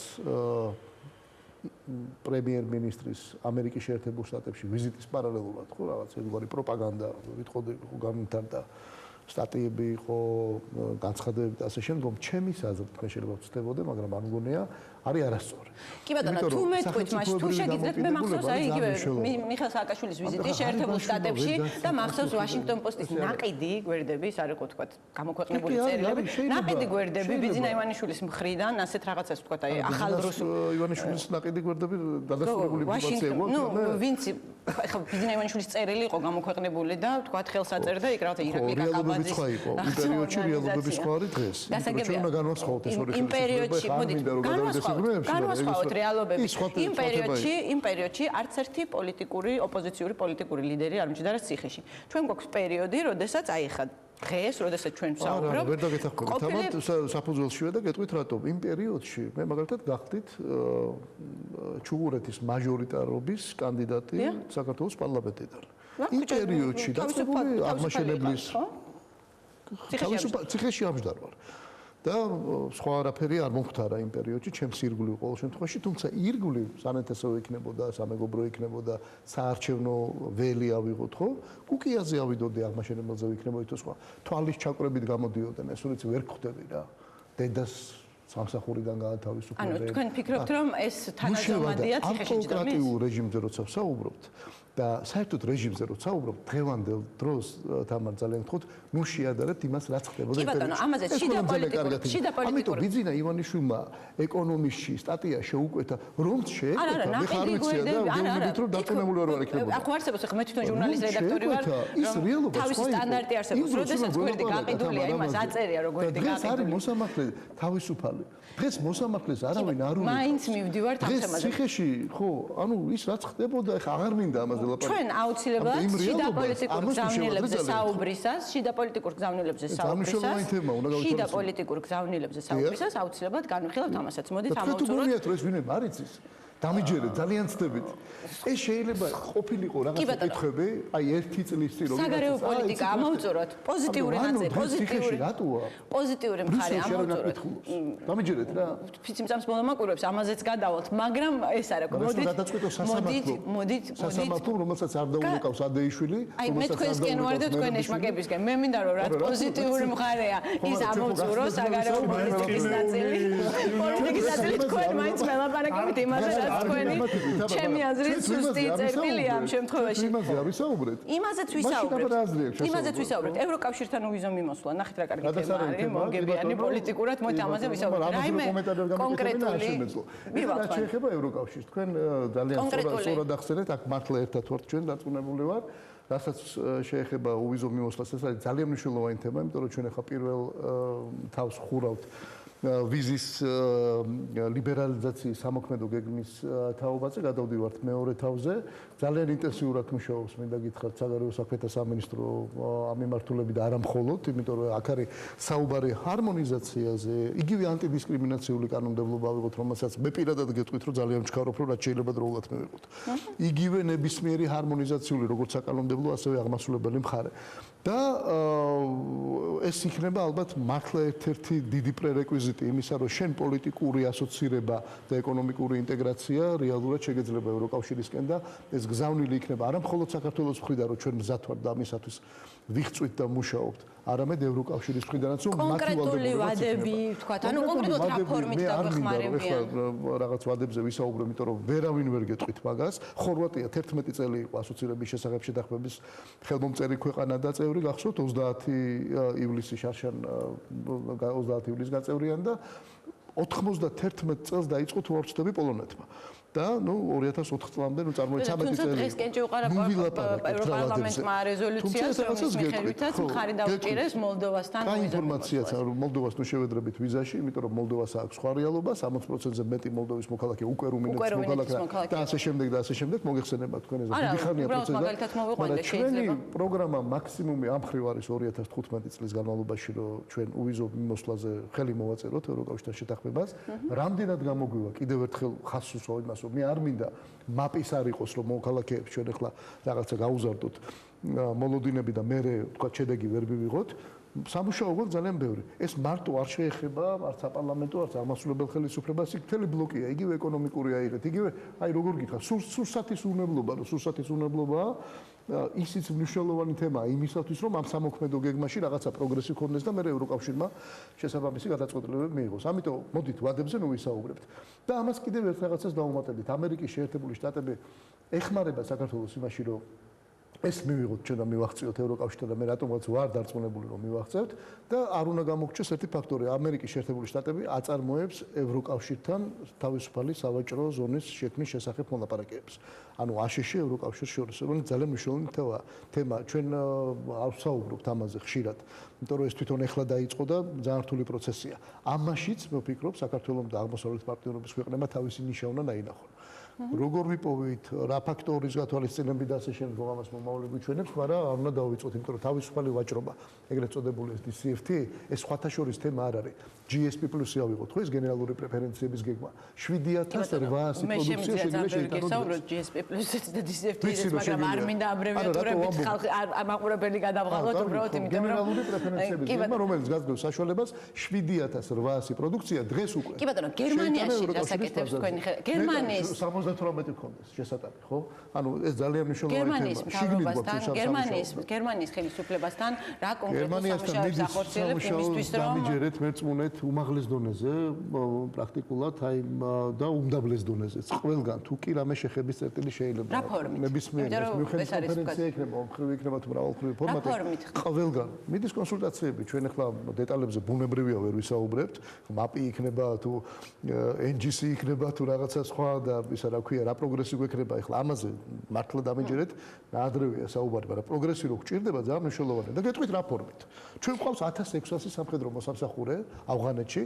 პრემიერ-მინისტრის ამერიკის შეერთებულ შტატებში ვიზიტის პარალელურად ხო რაღაც ეგრე პროპაგანდა ვიტყოდი გამიმთარდა სტატიები იყო განცხადებები და ასე შემდგომ ჩემი აზრით მე შეიძლება ვწდებოდე მაგრამ არ მგონია არის არასწორი. კი ბატონო, თუ მეთქვით მაშინ თუ შეგიძლიათ მე მახსოვს აი იგივე მიხეილ სააკაშვილის ვიზიტი შეერთებულ შტატებში და მახსოვს ვაშინგტონ პოსტის ნაყიდი გვერდები, ის არ იყო თქვა გამოქვეყნებული წერილები, ნაყიდი გვერდები ბიძინა ივანიშვილის მხრიდან, ასეთ რაღაცას თქვა აი ახალ რუსულ ივანიშვილის ნაყიდი გვერდები დადასტურებული ინფორმაცია იყო. ნუ ვინც ხო ბიძინა ივანიშვილის წერილი იყო გამოქვეყნებული და თქვა ხელს აწერდა იქ რაღაცა ირაკლი კაკაბაძის იმ პერიოდში რეალობების სხვა არის დღეს. ჩვენ უნდა განვასხვაოთ ეს ორი ხელისუფლება. განვასხვაოთ რეალობები. იმ პერიოდში არც ერთი პოლიტიკური ოპოზიციური პოლიტიკური ლიდერი არ მჭირდა ციხეში. ჩვენ გვაქვს პერიოდი, როდესაც აი ხა დღეს, როდესაც ჩვენ ვსაუბრობთ. ვერ დაგეთანხმებით. თამათ საფუძველშივე და გეტყვით რატომ. იმ პერიოდში მე მაგალითად გახდით ჩუღურეთის მაჟორიტარობის კანდიდატი საქართველოს პარლამენტიდან. იმ პერიოდში დაწყებული აღმაშენებლის ციხეში ამჯდარ ვარ. და სხვა არაფერი არ მომხდარა იმ პერიოდში, ჩემს ირგვლივ ყოველ შემთხვევაში, თუმცა ირგვლივ სამეთესო იქნებოდა, სამეგობრო იქნებოდა, საარჩევნო ველი ავიღოთ, ხო? კუკიაზე ავიდოდი აღმაშენებელზე იქნებოდა თუ სხვა. თვალის ჩაკვრებით გამოდიოდნენ, ეს როცა ვერ ხვდები რა. დედას სამსახურიდან გაათავისუფლდნენ. ანუ თქვენ ფიქრობთ, რომ ეს თანაზომადია ციხეში ჯდომის? ავტოკრატიულ რეჟიმზე როცა ვსაუბრობთ და საერთოდ რეჟიმზე როცა ვსაუბრობთ, დღევანდელ დროს თამარ ძალიან გთხოვთ, ნუ შეადარებთ იმას, რაც ხდებოდა იმ პერიოდში. კი ბატონო, ამაზე შიდა პოლიტიკური. ამიტომ ბიძინა ივანიშვილმა ეკონომისტში სტატია შეუკვეთა, რომ შეეკეთა, მე ხარ ვიცია და ვიმედით რომ დაწინებული ვარ იქნებოდა. ახ არსებობს, ახ მე თვითონ ჟურნალის რედაქტორი ვარ. ის რეალობა სხვა იყო. თავისი სტანდარტი არსებობს, როდესაც გვერდი გაყიდულია, იმას აწერია რომ გვერდი გაყიდულია. დღეს არის მოსამართლე თავისუფალი. დღეს მოსამართლეს არავინ არ უნდა. მაინც მივდივართ ამ თემაზე. დღეს ციხეში, ხო, ანუ ის რაც ხდებოდა, ახ აღარ მინდა ამაზე ლაპარაკი. ჩვენ აუცილებლად შიდა პოლიტიკურ გზავნილებზე საუბრისას, შიდა პოლიტიკურ გზავნილებზე შიდა პოლიტიკურ გზავნილებზე საუბრისას აუცილებლად განვიხილავთ ამასაც. მოდით ამოვწუროთ. თუ გონიათ რომ ეს ვინმე არ იცის დამიჯერეთ, ძალიან ცდებით. ეს შეიძლება ყოფილიყო რაღაცა კითხვები, აი 1 წლის წინ რომ საგარეო პოლიტიკა ამოვწუროთ, პოზიტიური ნაწილი, პოზიტიური მხარე ამოვწუროთ. დამიჯერეთ რა. ფიციმწამს მოლამაკვირვებს ამაზეც გადავალთ, მაგრამ ეს არა, მოდით, სასამართლო, რომელსაც არ დაუნეკავს ადეიშვილი, აი მე თქვენსკენ ვარ და თქვენ ეშმაკებისკენ. მე მინდა რომ რა პოზიტიური მხარეა, ის ამოვწურო საგარეო პოლიტიკის ნაწილი. პოლიტიკის ნაწილი თქვენ მაინც მელაპარაკებით იმაზე რა თქვენი ჩემი აზრით სუსტი წერტილია ამ შემთხვევაში. იმაზე არ ვისაუბრეთ. იმაზეც ვისაუბრეთ. ევროკავშირთან უვიზო მიმოსვლა. ნახეთ რა კარგი თემა არის, მომგებიანი პოლიტიკურად მოით ამაზე ვისაუბრეთ. რაიმე კონკრეტული. რა შეეხება ევროკავშირს? თქვენ ძალიან სწორად ახსენეთ, აქ მართლა ერთად ვართ ჩვენ დაწუნებული ვარ. რასაც შეეხება უვიზო მიმოსვლას, ეს არის ძალიან მნიშვნელოვანი თემა, იმიტომ რომ ჩვენ ახლა პირველ თავს ხურავთ ვიზის ლიბერალიზაციის სამოქმედო გეგმის თაობაზე, გადავდივართ მეორე თავზე. ძალიან ინტენსიურად მუშაობს, მინდა გითხრათ, საგარეო საქმეთა სამინისტრო ამ მიმართულებით და არა მხოლოდ, იმიტომ რომ აქ არის საუბარი ჰარმონიზაციაზე, იგივე ანტიდისკრიმინაციული კანონმდებლობა ავიღოთ, რომელსაც მე პირადად გეტყვით, რომ ძალიან ვჩქარობ, რომ რაც შეიძლება დროულად მივიღოთ. იგივე ნებისმიერი ჰარმონიზაციული, როგორც საკანონმდებლო, ასევე აღმასრულებელი მხარე. და ეს იქნება ალბათ მართლა ერთ-ერთი დიდი პრერეკვიზიტი იმისა, რომ შენ პოლიტიკური ასოცირება და ეკონომიკური ინტეგრაცია რეალურად შეგეძლება ევროკავშირისკენ და ეს გზავნილი იქნება არა მხოლოდ საქართველოს მხრიდან, რომ ჩვენ მზად ვართ და ამისათვის ვიღწვით და მუშაობთ, არამედ ევროკავშირის მხრიდანაც, რომ კონკრეტული ვადები, თქვათ, ანუ კონკრეტულად რა ფორმით დაგვეხმარებიან. რაღაც ვადებზე ვისაუბრებ, იმიტომ რომ ვერავინ ვერ გეტყვით მაგას. ხორვატია 11 წელი იყო ასოცირების შესახებ შეთანხმების ხელმომწერი ქვეყანა და წევრი გახსოვთ 30 ივლისის შარშან 30 ივლისს გაწევრიან და 91 წელს დაიწყო თუ არ ვცდები პოლონეთმა. და 2004 წლამდე წარმოიდგინეთ 13 წელი. დღეს კენჭი უყარა ევროპარლამენტმა რეზოლუციას, რომლის მიხედვითაც მხარი დაუჭირეს მოლდოვასთან. და ინფორმაციაც რომ მოლდოვას თუ შევედრებით ვიზაში, იმიტომ რომ მოლდოვას აქვს სხვა რეალობა, 60%-ზე მეტი მოლდოვის მოქალაქე უკვე რუმინეთის მოქალაქე და ასე შემდეგ და ასე შემდეგ მოგეხსენება თქვენ ეს დიდი ხანია პროცესი. მაგრამ ჩვენი პროგრამა მაქსიმუმი ამ მხრივ არის 2015 წლის განმავლობაში, რომ ჩვენ უვიზო მიმოსვლაზე ხელი მოვაწეროთ ევროკავშირთან შეთანხმებას. რამდენად გამოგვივა კიდევ ერთხელ ხაზს უსვავ იმას, რომ მე არ მინდა მაპის არ იყოს, რომ მოქალაქეებს ჩვენ ახლა რაღაცა გაუზარდოთ მოლოდინები და მე თქვა შედეგი ვერ მივიღოთ. სამუშაო გქონდა ძალიან ბევრი. ეს მარტო არ შეეხება არც საპარლამენტო, არც აღმასრულებელ ხელისუფლებას, იქ მთელი ბლოკია, იგივე ეკონომიკური აიღეთ, იგივე აი როგორ გითხრა, სურსათის უვნებლობა, რომ სურსათის უვნებლობაა ისიც მნიშვნელოვანი თემაა იმისათვის, რომ ამ სამოქმედო გეგმაში რაღაცა პროგრესი ქონდეს და მე ევროკავშირმა შესაბამისი გადაწყვეტილებები მიიღოს. ამიტომ მოდით ვადებზე ნუ ვისაუბრებთ. და ამას კიდევ ერთ რაღაცას დავუმატებთ. ამერიკის შეერთებული შტატები ეხმარება საქართველოს იმაში, რომ ეს მივიღოთ ჩვენ და მივახციოთ ევროკავშირთან და მე რატომაც ვარ დარწმუნებული რომ მივახცევთ და არ უნდა გამოგჩეს ერთი ფაქტორი ამერიკის შეერთებული შტატები აწარმოებს ევროკავშირთან თავისუფალი სავაჭრო ზონის შექმნის შესახებ მოლაპარაკებებს. ანუ აშშ ევროკავშირს შორის რომელიც ძალიან მნიშვნელოვანი თემა ჩვენ არ ვსაუბრობთ ამაზე ხშირად იმიტომ რომ ეს თვითონ ეხლა დაიწყო და ძალიან რთული პროცესია. ამაშიც მე ვფიქრობ საქართველოს და აღმოსავლეთ პარტნიორობის ქვეყნებმა თავისი ნიშა უნდა დაინახონ. როგორ ვიპოვით, რა ფაქტორის გათვალისწინებით და ასე შემდეგ ამას მომავლები გვიჩვენებს, მაგრამ არ უნდა დავიწყოთ, იმიტომ რომ თავისუფალი ვაჭრობა, ეგრეთ წოდებული ეს DCFTA, ეს სხვათა შორის თემა არ არის. GSP+-ი ავიღოთ, ხო ეს გენერალური პრეფერენციების გეგმა. 7800 პროდუქცია შეიძლება შეიტანოთ. GSP+-იც და DCFTA-იც, მაგრამ არ მინდა აბრევიატურებით ხალხი ამაყურებელი გადავღალოთ, უბრალოდ იმიტომ რომ გენერალური პრეფერენციების გეგმა, რომელიც გასდევს საშუალებას 7800 პროდუქცია დღეს უკვე. კი ბატონო, გერმანიაში გასაკეთებს თქვენი გერმანიის 78 ქონდეს შესატანი, ხო? ანუ ეს ძალიან მნიშვნელოვანი თემაა. გერმანიის ხელისუფლებასთან რა კონკრეტულად სამუშაოებს ახორციელებთ იმისთვის, რომ დამიჯერეთ მერწმუნეთ უმაღლეს დონეზე, პრაქტიკულად აი და უმდაბლეს დონეზეც. ყველგან თუ კი რამე შეხების წერტილი შეიძლება. ნებისმიერ მიუხედავად კონფერენცია იქნება, მხრივ იქნება თუ მრავალმხრივი ფორმატი. ყველგან მიდის კონსულტაციები, ჩვენ ახლა დეტალებზე ბუნებრივია ვერ ვისაუბრებთ. მაპი იქნება თუ NGC იქნება თუ რაღაცა სხვა და ისა რა ქვია, რა პროგრესი გვექნება ახლა ამაზე მართლა დამიჯერეთ, ნაადრევია საუბარი, მაგრამ პროგრესი რო გჭირდება ძალიან მნიშვნელოვანია და გეტყვით რა ფორმით. ჩვენ გვყავს 1600 სამხედრო მოსამსახურე ავღანეთში,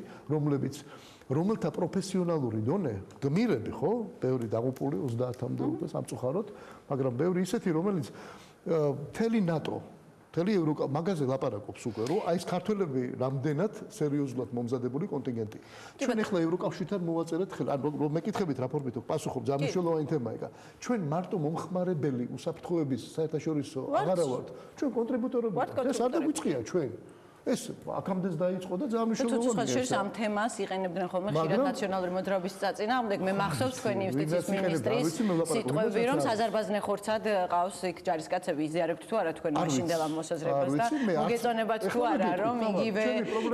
რომელთა პროფესიონალური დონე გმირები, ხო? ბევრი დაღუპული 30-მდე უკვე სამწუხაროდ, მაგრამ ბევრი ისეთი, რომელიც მთელი ნატო მთელი ევროპა მაგაზე ლაპარაკობს უკვე, რომ აი ეს ქართველები რამდენად სერიოზულად მომზადებული კონტინგენტი. ჩვენ ახლა ევროკავშირთან მოვაწერეთ ხელი, ან რომ მეკითხებით რა ფორმით პასუხობ, ძალიან მნიშვნელოვანი თემაა ეგა. ჩვენ მარტო მომხმარებელი უსაფრთხოების საერთაშორისო აღარა ვართ. ჩვენ კონტრიბუტორები ვართ. ეს არ დაგვიწყია ჩვენ. ეს აქამდეც დაიწყო და ძალიან მნიშვნელოვანია. თუ შორის ამ თემას იყენებდნენ ხოლმე ხშირად ნაციონალური მოძრაობის წაწინააღმდეგ. მე მახსოვს თქვენი იუსტიციის მინისტრის სიტყვები, რომ საზარბაზნე ხორცად ყავს იქ ჯარისკაცები, იზიარებთ თუ არა თქვენ მაშინდელ ამ მოსაზრებას და მოგეწონებათ თუ არა, რომ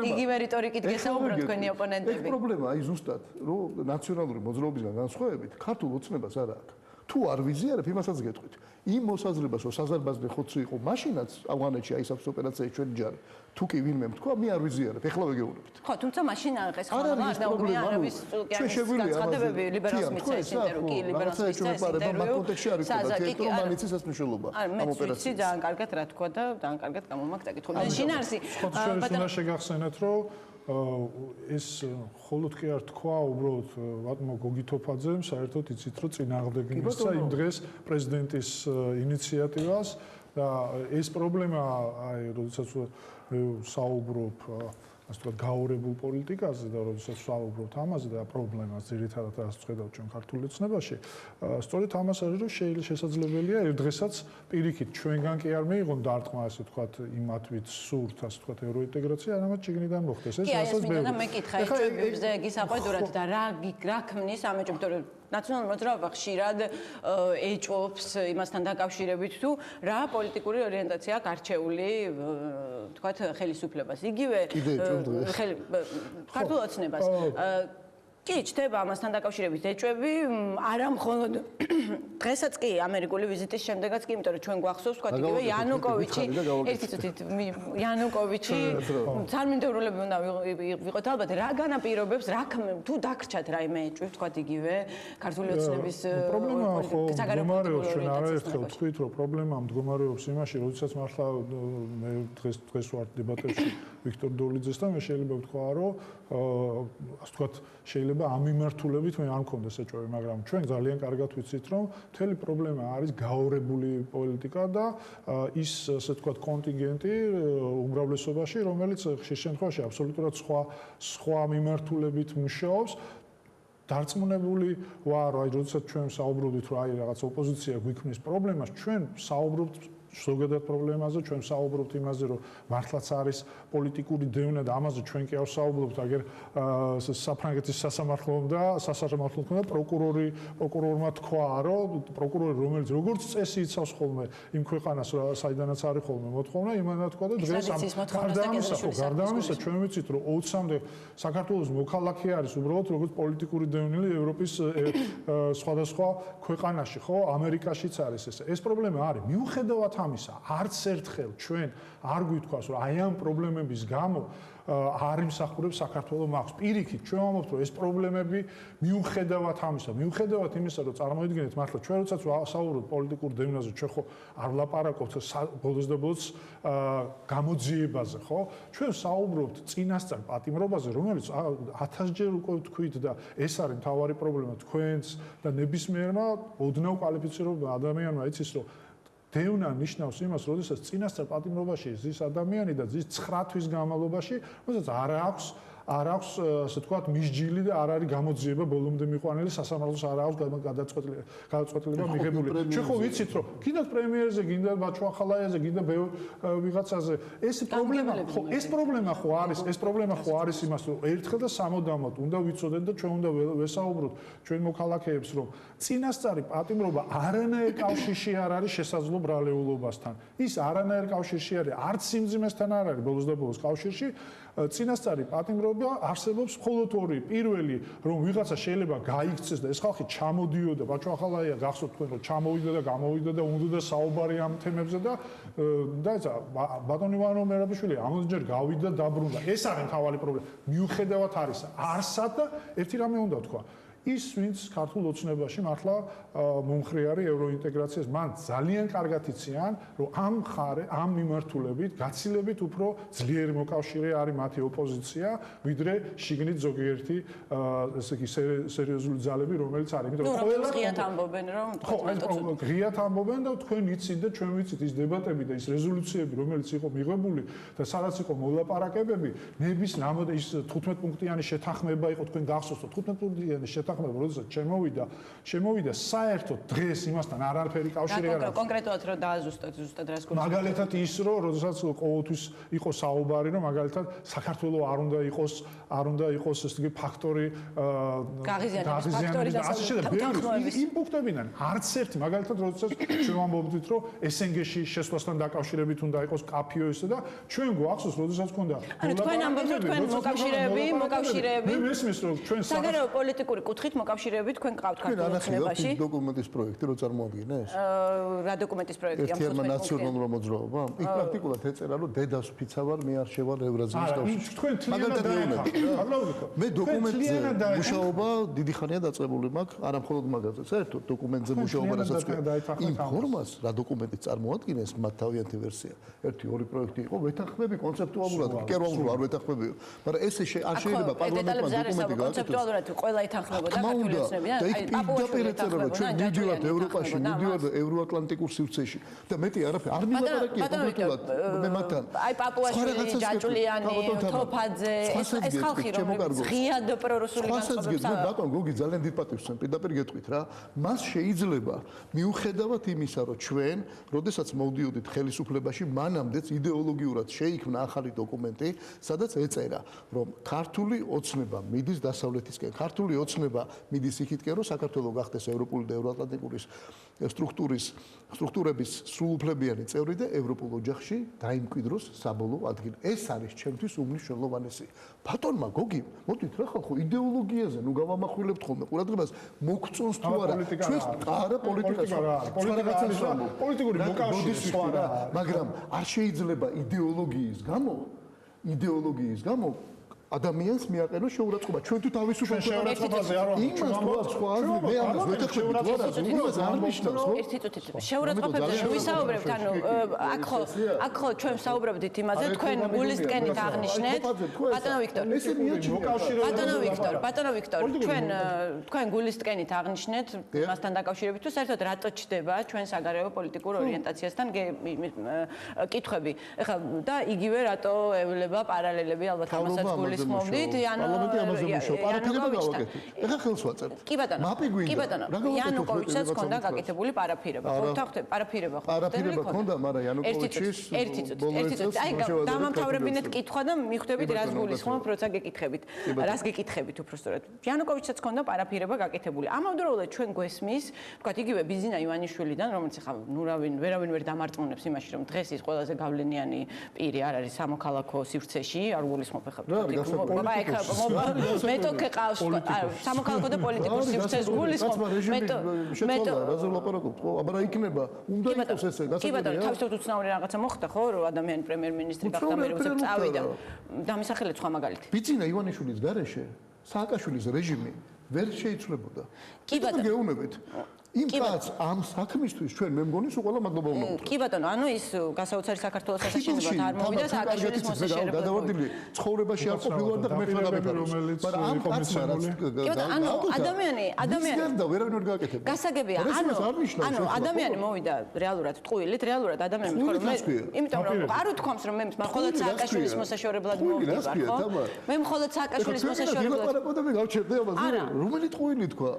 იგივე რიტორიკით გესაუბროთ თქვენი ოპონენტები. ეს პრობლემა აი ზუსტად, რომ ნაციონალური მოძრაობისგან განსხვავებით ქართულ ოცნებას არ აქვს. თუ არ ვიზიარებ, იმასაც გეტყვით. იმ მოსაზრებას, რომ საზარბაზნე ხორცი იყო, მაშინაც ავღანეთში აი საფრთხე ოპერაციაში ჩვენი ჯარი. თუ კი ვინმე თქვა, მე არ ვიზიარებ, ეხლა ვეგეუბნებით. ხო, თუმცა მაშინ ეს ხალხმა არ დაუგმია არაბის განცხადებები ლიბერალს მისცა ეს ინტერვიუ, კი ლიბერალს მისცა ეს ინტერვიუ. კონტექსტში არის და თექრომანიცის ეს მნიშვნელობა ამ ოპერაციაში. მე ძალიან კარგად რა თქვა და ძალიან კარგად გამომაგ წაკითხული. შინარსი ბატონო შეგახსენეთ, რომ ეს ხოლოდ კი არ თქვა უბრალოდ ბატონო გოგითოფაძემ, საერთოდ იცით რომ წინააღმდეგი მისცა იმ დღეს პრეზიდენტის ინიციატივას და ეს პრობლემა აი როდესაც საუბრობ ასე ვთქვათ გაურებულ პოლიტიკაზე და როდესაც საუბრობთ ამაზე და პრობლემას ძირითადად რაც წხედავ ჩვენ ქართულ ოცნებაში, სწორედ ამას არის რომ შესაძლებელია ერთ დღესაც პირიქით ჩვენგან კი არ მიიღონ დარტყმა ასე ვთქვათ იმათვით სურთ ასე ვთქვათ ევროინტეგრაცია, არამედ შიგნიდან მოხდეს ეს რასაც მე მეკითხა ეჭვებზე გისაყვედურად და რა ქმნის ამ ეჭვებთან ნაციონალური მოძრაობა ხშირად ეჭვობს იმასთან დაკავშირებით თუ რა პოლიტიკური ორიენტაცია აქვს არჩეული თქვათ ხელისუფლებას იგივე ქართულ ოცნებას კი, ჩდება ამასთან დაკავშირებით ეჭვები, არა მხოლოდ დღესაც კი ამერიკული ვიზიტის შემდეგაც კი, იმიტომ რომ ჩვენ გვახსოვს, თქვა იგივე იანუკოვიჩი, ერთი წუთით იანუკოვიჩი წარმომადგენლები უნდა ვიყოთ ალბათ რა განაპირობებს, რა თუ დაგრჩათ რაიმე ეჭვი, თქვა იგივე ქართული ოცნების პრობლემა ხო მდგომარეობს, ჩვენ არაერთხელ ვთქვით, რომ პრობლემა მდგომარეობს იმაში, როდესაც მართლა მე დღეს ვარ დებატებში ვიქტორ დოლიძესთან, მე შეიძლება ვთქვა, რომ ასე ვთქვათ, შეიძლება ამ მიმართულებით მე არ მქონდეს ეჭვები, მაგრამ ჩვენ ძალიან კარგად ვიცით, რომ მთელი პრობლემა არის გაორებული პოლიტიკა და ის ასე ვთქვათ კონტინგენტი უმრავლესობაში, რომელიც ხშირ შემთხვევაში აბსოლუტურად სხვა მიმართულებით მუშაობს. დარწმუნებული ვარ, აი როდესაც ჩვენ საუბრობდით, რომ აი რაღაც ოპოზიცია გვიქმნის პრობლემას, ჩვენ საუბრობთ ზოგადად პრობლემაზე, ჩვენ საუბრობთ იმაზე, რომ მართლაც არის პოლიტიკური დევნა და ამაზე ჩვენ კი არ საუბრობთ, აგერ საფრანგეთის სასამართლომ და სასამართლომ და პროკურორმა თქვა, რომ პროკურორი რომელიც როგორც წესი იცავს ხოლმე იმ ქვეყანას, საიდანაც არის ხოლმე მოთხოვნა, იმანა თქვა და დღეს გარდა ამისა ჩვენ ვიცით, რომ 20-მდე საქართველოს მოქალაქე არის უბრალოდ როგორც პოლიტიკური დევნილი ევროპის სხვადასხვა ქვეყანაში, ხო, ამერიკაშიც არის ეს. ეს პრობლემა არის. მიუხედავად ამისა, არც ერთხელ ჩვენ არ გვითქვას, რომ აი ამ პრობლემების გამო არ იმსახურებს საქართველოს მახს. პირიქით, ჩვენ ვამბობთ, რომ ეს პრობლემები მიუხედავად ამისა, მიუხედავად იმისა, რომ წარმოიდგინეთ, მართლა ჩვენ როდესაც ვსაუბრობთ პოლიტიკურ დევნაზე, ჩვენ ხო არ ვლაპარაკობთ ბოლოს და ბოლოს გამოძიებაზე, ხო? ჩვენ ვსაუბრობთ წინასწარ პატიმრობაზე, რომელიც 1000-ჯერ უკვე ვთქვით და ეს არის მთავარი პრობლემა თქვენს და ნებისმიერმა ოდნავ კვალიფიცირებულ ადამიანმა იცის, რომ დევნა ნიშნავს იმას, როდესაც წინასწარ პატიმრობაში ზის ადამიანი და ზის 9 თვის განმავლობაში, როდესაც არ აქვს ასე ვთქვათ მისჯილი და არ არის გამოძიება ბოლომდე მიყვანილი, სასამართლოს არ აქვს გადაწყვეტილება მიღებული. ჩვენ ხო ვიცით, რომ გინდათ პრემიერზე, გინდათ ბაჩუახალაიაზე, გინდათ ვიღაცაზე, ეს პრობლემა ხო არის იმას, რომ ერთხელ და სამუდამოდ უნდა ვიცოდეთ და ჩვენ უნდა ვესაუბროთ ჩვენ მოქალაქეებს, რომ წინასწარი პატიმრობა არანაირ კავშირში არ არის შესაძლო ბრალეულობასთან. ის არანაირ კავშირში არის, არც სიმძიმესთან არ არის ბოლოს და ბოლოს კავშირში. წინასწარი პატიმრობა არსებობს მხოლოდ ორი. პირველი, რომ ვიღაცა შეიძლება გაიქცეს და ეს ხალხი ჩამოდიოდა, ბაჩუახალაია გახსოვთ თქვენ, რომ ჩამოვიდა და გამოვიდა და უნდა და საუბარი ამ თემებზე და ესა ბატონი ვანო მერაბიშვილი ამოდჯერ გავიდა და დაბრუნდა. ეს არის მთავარი პრობლემა. მიუხედავად არისა, არსად და ერთი რამე უნდა ვთქვა. ის ვინც ქართულ ოცნებაში მართლა მომხრე არის ევროინტეგრაციას, მან ძალიან კარგად იციან, რომ ამ მიმართულებით გაცილებით უფრო ძლიერი მოკავშირე არის მათი ოპოზიცია, ვიდრე შიგნით ზოგიერთი ესე იგი სერიოზული ძალები, რომელიც არის. იმიტომ რომ ყველა ღიად ამბობენ, რომ ღიად ამბობენ და თქვენ იცით და ჩვენ ვიცით ის დებატები და ის რეზოლუციები, რომელიც იყო მიღებული და სადაც იყო მოლაპარაკებები, ნების ნამდვილად ის 15 პუნქტიანი შეთანხმება იყო, თქვენ გახსოვთ 15 პუნქტიანი შეთანხმება, როდესაც შემოვიდა საერთოდ დღეს იმასთან არაფერი კავშირი არ აქვს. კონკრეტულად რომ დააზუსტოთ ზუსტად რას გქონდა. მაგალითად ის რომ როდესაც ყოველთვის იყო საუბარი, რომ მაგალითად საქართველოს არ უნდა იყოს ეს იგი ფაქტორი გაღიზიანების და ასე შემდეგ. იმ პუნქტებიდან არც ერთი მაგალითად როდესაც ჩვენ ვამბობდით, რომ SNG-ში შესვლასთან დაკავშირებით უნდა იყოს კაფიო ისე და ჩვენ გვახსოვს, როდესაც ქონდა თქვენ ამბობთ, რომ თქვენ მოკავშირეები მე მესმის რომ ჩვენ საგარეო პოლიტიკური კუთხით მოკავშირეებით თქვენ ყავთ ქართულ ოცნებაში. თქვენ დოკუმენტის პროექტი რო წარმოადგენეს? რა დოკუმენტის პროექტი ამ ერთიანმა ნაციონალურმა მოძრაობამ? იქ პრაქტიკულად ეწერა, რომ დედას ფიცავარ, მე არ შევარ ევრაზიის კავშირში. თქვენ თლიანად მე დოკუმენტზე მუშაობა დიდი ხანია დაწყებული მაქვს, არა მხოლოდ მაგაზე, საერთოდ დოკუმენტზე მუშაობა რასაც იმ ფორმას, რა დოკუმენტი წარმოადგენს, მათ თავიანთი ვერსია. ერთი ორი პროექტი იყო, ვეთანხმები კონცეპტუალურად, კი რომ არ ვეთანხმებიო, მაგრამ ესე არ შეიძლება პარლამენტმა დოკუმენტი გააკეთოს. კონცეპტუალურად ყველა ეთანხმებოდა ქართული ოცნებიდან, აი პაპუაშვილებთან ჩვენ მივდივართ ევროპაში, მივდივართ ევროატლანტიკურ სივრცეში და მეტი არაფერი არ მივაპარაკია კონკრეტულად მე მათთან. აი პაპუაშვილი, ჯაჭულიანი, თოფაძე, ეს ხალხი რომელიც ღიად პრორუსული განწყობებს აქვს. ბატონ გოგი ძალიან დიდ პატივს ვცემ, პირდაპირ გეტყვით რა. მას შეიძლება მიუხედავად იმისა, რომ ჩვენ, როდესაც მოვდიოდით ხელისუფლებაში, მანამდეც იდეოლოგიურად შეიქმნა ახალი დოკუმენტი, სადაც ეწერა, რომ ქართული ოცნება მიდის დასავლეთისკენ. ქართული ოცნება ახლა მიდის იქითკენ, რომ საქართველოს გახდეს ევროპული და ევროატლანტიკური სტრუქტურების სრულუფლებიანი წევრი და ევროპულ ოჯახში დაიმკვიდროს საბოლოო ადგილი. ეს არის ჩემთვის უმნიშვნელოვანესი. ბატონმა გოგიმ, მოდით რა ხალხო იდეოლოგიაზე ნუ გავამახვილებთ ხოლმე ყურადღებას მოგწონს თუ არა ჩვენს არა პოლიტიკას პოლიტიკური მოკავშირე სხვა რა მაგრამ არ შეიძლება იდეოლოგიის გამო ადამიანს მიაყენოს შეურაცხყოფა. ჩვენ თუ თავისუფლად შეურაცხყოფაზე არ ვამბობ. იმას თუ აქვს სხვა აზრი, მე ამას ვეთახმები თუ არა, იმას არ ნიშნავს, ხო? ერთი წუთით შეურაცხყოფებზე ვისაუბრებთ, ანუ აქ ხო ჩვენ ვსაუბრობდით იმაზე, თქვენ გულისკენით აღნიშნეთ. ბატონო ვიქტორ, ბატონო ვიქტორ, თქვენ გულისკენით აღნიშნეთ მასთან დაკავშირებით, თუ საერთოდ რატო ჩდება ჩვენ საგარეო პოლიტიკურ ორიენტაციასთან კითხვები. ეხლა და იგივე რატო ევლება პარალელები ალბათ ამასაც გულის მომდით პარლამენტი ამაზე მუშაობს. პარაფირება გავაკეთეთ. ეხლა ხელს ვაწერთ. კი ბატონო. იანუკოვიჩსაც ჰქონდა გაკეთებული პარაფირება. ხო თქვენ პარაფირება ხო? პარაფირება ჰქონდა, მაგრამ იანუკოვიჩის ერთი წუთი. აი დამამთავრებინეთ კითხვა და მიხვდებით რას გულისხმობ, როცა გეკითხებით. რას გეკითხებით უბრალოდ. იანუკოვიჩსაც ჰქონდა პარაფირება გაკეთებული. ამავდროულად ჩვენ გვესმის, თქვათ იგივე ბიზინა ივანიშვილიდან, რომელიც ახლა ვერავინ ვერ დამარწმუნებს იმაში, რომ დღეს ის ყველაზე გავლენიანი პირი არ არის სამოქალაქო სივრცეში, არ გულისხმობ ახლა. მე თქო ყავს სამოქალაქო და პოლიტიკურ სივრცეს გულისხმობ. მე რაზე ვლაპარაკობთ, ხო? აბა რა იქნება? უნდა იყოს ესე, გასაგებია. კი ბატონო, თავისთავად უცნაური რაღაცა მოხდა, ხო, რომ ადამიანი პრემიერ-მინისტრი გახდა, მე უცებ წავიდა. დამისახელეთ სხვა მაგალითი. ბიძინა ივანიშვილის გარეშე სააკაშვილის რეჟიმი ვერ შეიცვლებოდა. კი ბატონო. გეუბნებით. იმ კაც ამ საქმისთვის ჩვენ მე მგონი სულ ყველა მადლობა უნდა ვუთხრათ. კი ბატონო, ანუ ის გასაოცარი საქართველოს სასაშენებლად არ მოვიდა სააკაშვილის მოსაშენებლად. გადავარდილი ცხოვრებაში არ ყოფილვარ და ღმერთმა გამეფაროს. მაგრამ ამ კაცმა რაც ანუ ადამიანი და ვერავინ ვერ გააკეთებდა. გასაგებია, ანუ ადამიანი მოვიდა რეალურად ტყუილით, რეალურად ადამიანი მithქვა რომ მე იმიტომ რომ არ უთქვამს რომ მე მხოლოდ სააკაშვილის მოსაშორებლად მოვიდივარ, ხო? მე მხოლოდ სააკაშვილის მოსაშორებლად. და მე გავჩერდე ამაზე. რომელი ტყუილი თქვა?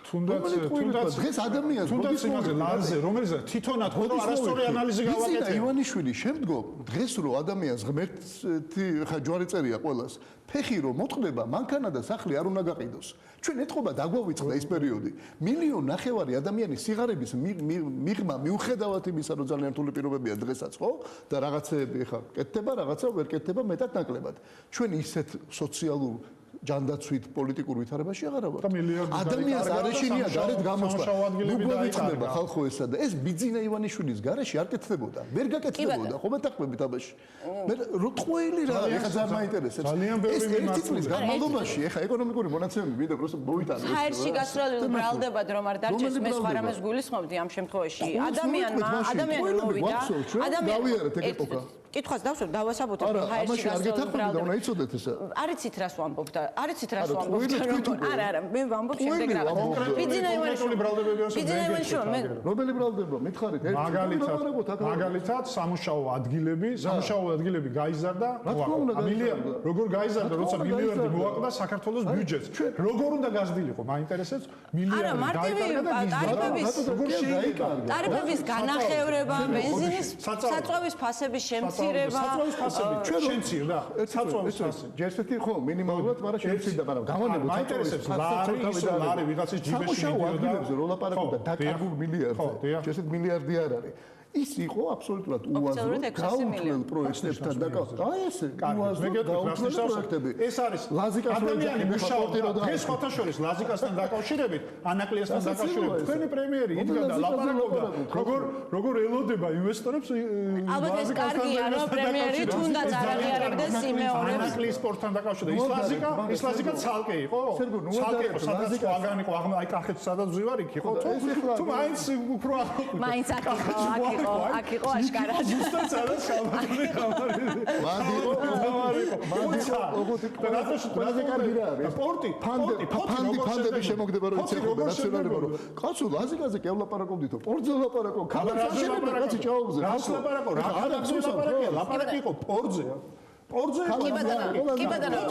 თუნდაც დღეს ადამიანს თუნდაც იმაზე ლანზე რომელიც თვითონაც ხო არასწორი ანალიზი გავაკეთე. ივანიშვილი შემდგომ დღეს რო ადამიანს ღმერთი ხა ჯვარი წერია ყველას ფეხი რო მოწყდება მანქანა და სახლი არ უნდა გაყიდოს. ჩვენ ეთყობა დაგვავიწყდა ის პერიოდი. 1.5 მილიონი ადამიანის სიღარიბის მიღმა მიუხედავად იმისა რომ ძალიან რთული პირობებია დღესაც ხო და რაღაცეები ხა კეთდება რაღაცა ვერ კეთდება მეტად ნაკლებად. ჩვენ ისეთ სოციალურ ჯანდაცვით პოლიტიკურ ვითარებაში აღარ ვარ. ადამიანს არ ეშინია გარეთ გამოსვლა. მოგვიწდება ხალხო ესა და ეს ბიძინა ივანიშვილის გარეშე არ კეთდებოდა. ვერ გაკეთდებოდა. ხო მეთაყვებით აბაში. მე როტყველი რა ეხა ძალიან მაინტერესებს. ეს ერთი წლის განმავლობაში ეხა ეკონომიკური მონაცემები ვიდა პროსტო მოვიტანე. ჰაერში გასროლი უბრალდებად რომ არ დარჩეს მე სხვა რამეს გულისხმობდი ამ შემთხვევაში. ადამიანი მოვიდა. დავიარეთ ეგ ეპოქა. კითხვას დავსვამ დავასაბუთებ ჰაერში გასროლი უბრალდებად. უნდა იცოდეთ ესა. არიცით რას ვამბობ და არიცით რას ვამბობ. არა, მე ვამბობ შემდეგ რაღაც. ბიძინა ივანიშვილი ბრალდებები ასე მე რომელი ბრალდება? მითხარით, მაგალითად სამუშაო ადგილები გაიზარდა. როგორ გაიზარდა, როცა მილიარდი მოაკლდა საქართველოს ბიუჯეტს. როგორ უნდა გაზრდილიყო? მაინტერესებს მილიარდი ტარიფების განახევრება, ბენზინის საწვავის ფასების შემცირება. საწვავის ფასები შემცირდა. საწვავის ფასი. ჯერსეთი ხო მინიმალურად, მაგრამ შემცირდა, მაგრამ გავანებოთ მაინტერესებს ლარი ვიღაცის ჯიბეში მიდიოდა რო ლაპარაკობდა დაკარგულ მილიარდზე. ჯერჯერობით მილიარდი არ არის. ის იყო აბსოლუტურად უაზრო გაუქმელ პროექტებთან დაკავშირებული. აი ესე, უაზრო გაუქმელ პროექტები. ეს არის ლაზიკას ადამიანი მუშაობდა. დღეს ხოთაშორის ლაზიკასთან დაკავშირებით, ანაკლიასთან დაკავშირებით. თქვენი პრემიერი იდგა და ლაპარაკობდა, როგორ ელოდება ინვესტორებს ალბათ ეს კარგია, რომ პრემიერი თუნდაც არ აღიარებდეს იმეორებს. ანაკლის სპორტთან დაკავშირებით. ის ლაზიკა ცალკე იყო? ცალკე იყო, სადაც ვაგანი იყო, აი კახეთ სადაც ვზივარ იქ იყო. თუ მაინც უფრო მაინც აქ იყო აშკარად. ზუსტად სადაც ხალხი ხალხი. ყველაზე კარგი რა არის? სპორტი, ფანდები შემოგდება რომ იცექება ნაციონალურობა რომ კაცო ლაზიკაზე კი ვლაპარაკობდითო, პორტზე ვლაპარაკობ, ქალაქში შემოგდება კაცი ჭაობზე. რას ვლაპარაკობ? რა ლაპარაკი იყო პორტზე? ორზე კი ბატონო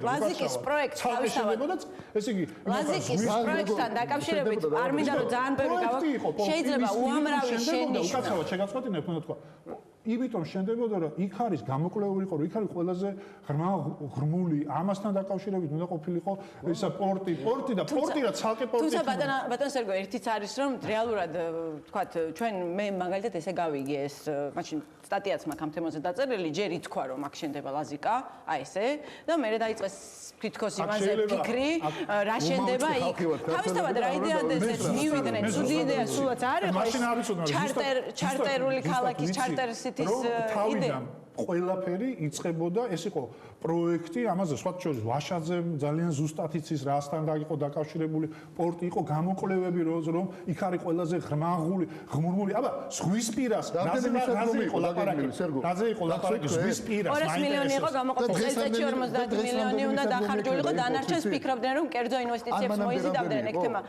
ლაზიკის პროექტი თავისთავად ესე იგი ლაზიკის პროექტთან დაკავშირებით არ მინდა რომ ძალიან ბევრი გავაკეთო შეიძლება უამრავი შენიშნო უკაცრავად შეგაწყვეტინებ უნდა თქვა იმიტომ შენდებოდა რომ იქ არის გამოკვლეული იყო რომ იქ არის ყველაზე ღრმული ამასთან დაკავშირებით უნდა ყოფილიყო ისა პორტი და პორტი რა ცალკე პორტი თუმცა ბატონ სერგო ერთიც არის რომ რეალურად თქვათ ჩვენ მე მაგალითად ესე გავიგე ეს მაშინ სტატიაც მაქვს ამ თემაზე დაწერილი ჯერ ითქვა რომ აქ შენდება ლაზიკა აი ესე და მე დაიწყეს თითქოს იმაზე ფიქრი რა შენდება იქ თავისთავად რა იდეადესეც მივიდნენ ცუდი იდეა სულაც არ იყო ჩარტერული ქალაქის ჩარტერ სიტის იდეა ყველაფერი იწყებოდა ეს იყო პროექტი ამაზე სხვა შორის ვაშაძე ძალიან ზუსტად იცის რასთან იყო დაკავშირებული პორტი იყო გამოკვლევები რომ იქ არის ყველაზე ღრმული აბა ზღვისპირას რაზე იყო ლაპარაკი ზღვისპირას 200 მილიონი იყო გამოყოფილი წელიწადში 50 მილიონი უნდა დახარჯულიყო დანარჩენს ფიქრობდნენ რომ კერძო ინვესტიციებს მოიზიდავდნენ ეგ თემა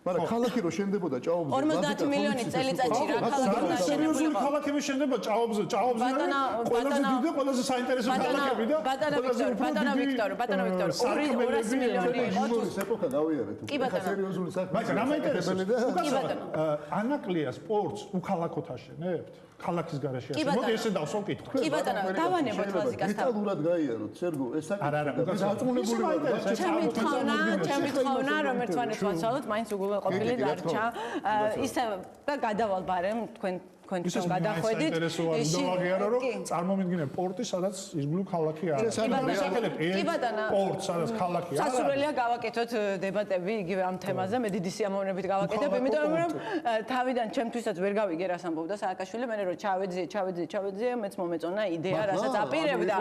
მაგრამ ქალაქი რო შენდებოდა ჭაობზე 50 მილიონი წელიწადში რა ქალაქი უნდა სერიოზული ქალაქები შენდება ჭაობზე ყველაზე დიდი ყველაზე საინტერესო ქალაქები და ბატონო ვიქტორ 200 მილიონი იყო ეპოქა გავიარეთ კი ბატონო სერიოზული საქმე მაგრამ რა მაინტერესებს ანაკლია სპორტს უქალაქოთ აშენებთ ქალაქის garaში ასე მოდი ესე დავსვამ კითხვა კი ბატონო დავანებოთ ლაზიკასთან დეტალურად გაიაროთ სერგო ეს საკითხი დაწუნებული ვარ ჩემი თხოვნა რომ ერთმანეთს ვაცვალოთ მაინც უგულვებყოფილი დარჩა ისე და გადავალ ბარემ თქვენ თქვენ გადახვედით ისე ვაღიარო რომ წარმომიდგინე პორტი სადაც ირგვლივ ქალაქი არის კი ბატონო პორტ სადაც ქალაქი არის სასურველია გავაკეთოთ დებატები იგივე ამ თემაზე მე დიდი სიამოვნებით გავაკეთებ იმიტომ რომ თავიდან ჩემთვისაც ვერ გავიგე რას ამბობდა სააკაშვილი მე რომ ჩავეძე მეც მომეწონა იდეა რასაც აპირებდა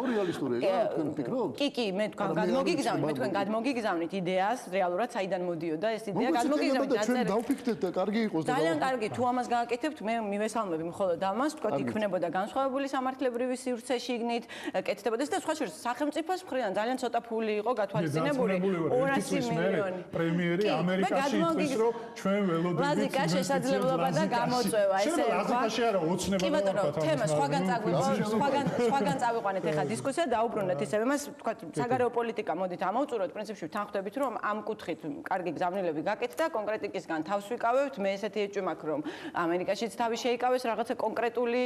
კი მე თქვენ გადმოგიგზავნით იდეას რეალურად საიდან მოდიოდა ეს იდეა გადმოგიგზავნით ჩვენ დავფიქრეთ და კარგი იყოს ძალიან კარგი თუ ამას გააკეთებთ მე მივესალმები მხოლოდ ამას თქვა იქნებოდა განსხვავებული სამართლებრივი სივრცე შიგნით კეთდებოდეს და სხვა შორის სახელმწიფოს მხრიდან ძალიან ცოტა ფული იყო გათვალისწინებული 200 მილიონი პრემიერი ამერიკაში იტყვის რომ ჩვენ ველოდებით ლაზიკა შესაძლებლობა და გამოწვევა ესე ლაზიკაში არა ოცნება კი ბატონო თემა სხვაგან წავიყვანეთ ეხლა დისკუსია დაუბრუნდეთ ისევ მას თქვა საგარეო პოლიტიკა მოდით ამოვწუროთ პრინციპში ვთანხმდებით რომ ამ კუთხით კარგი გზავნილები გაკეთდა კონკრეტიკისგან თავს ვიკავებთ მე ესეთი ეჭვი მაქვს რომ ამერიკაშიც თავი შეიკავეს რაღაცა კონკრეტული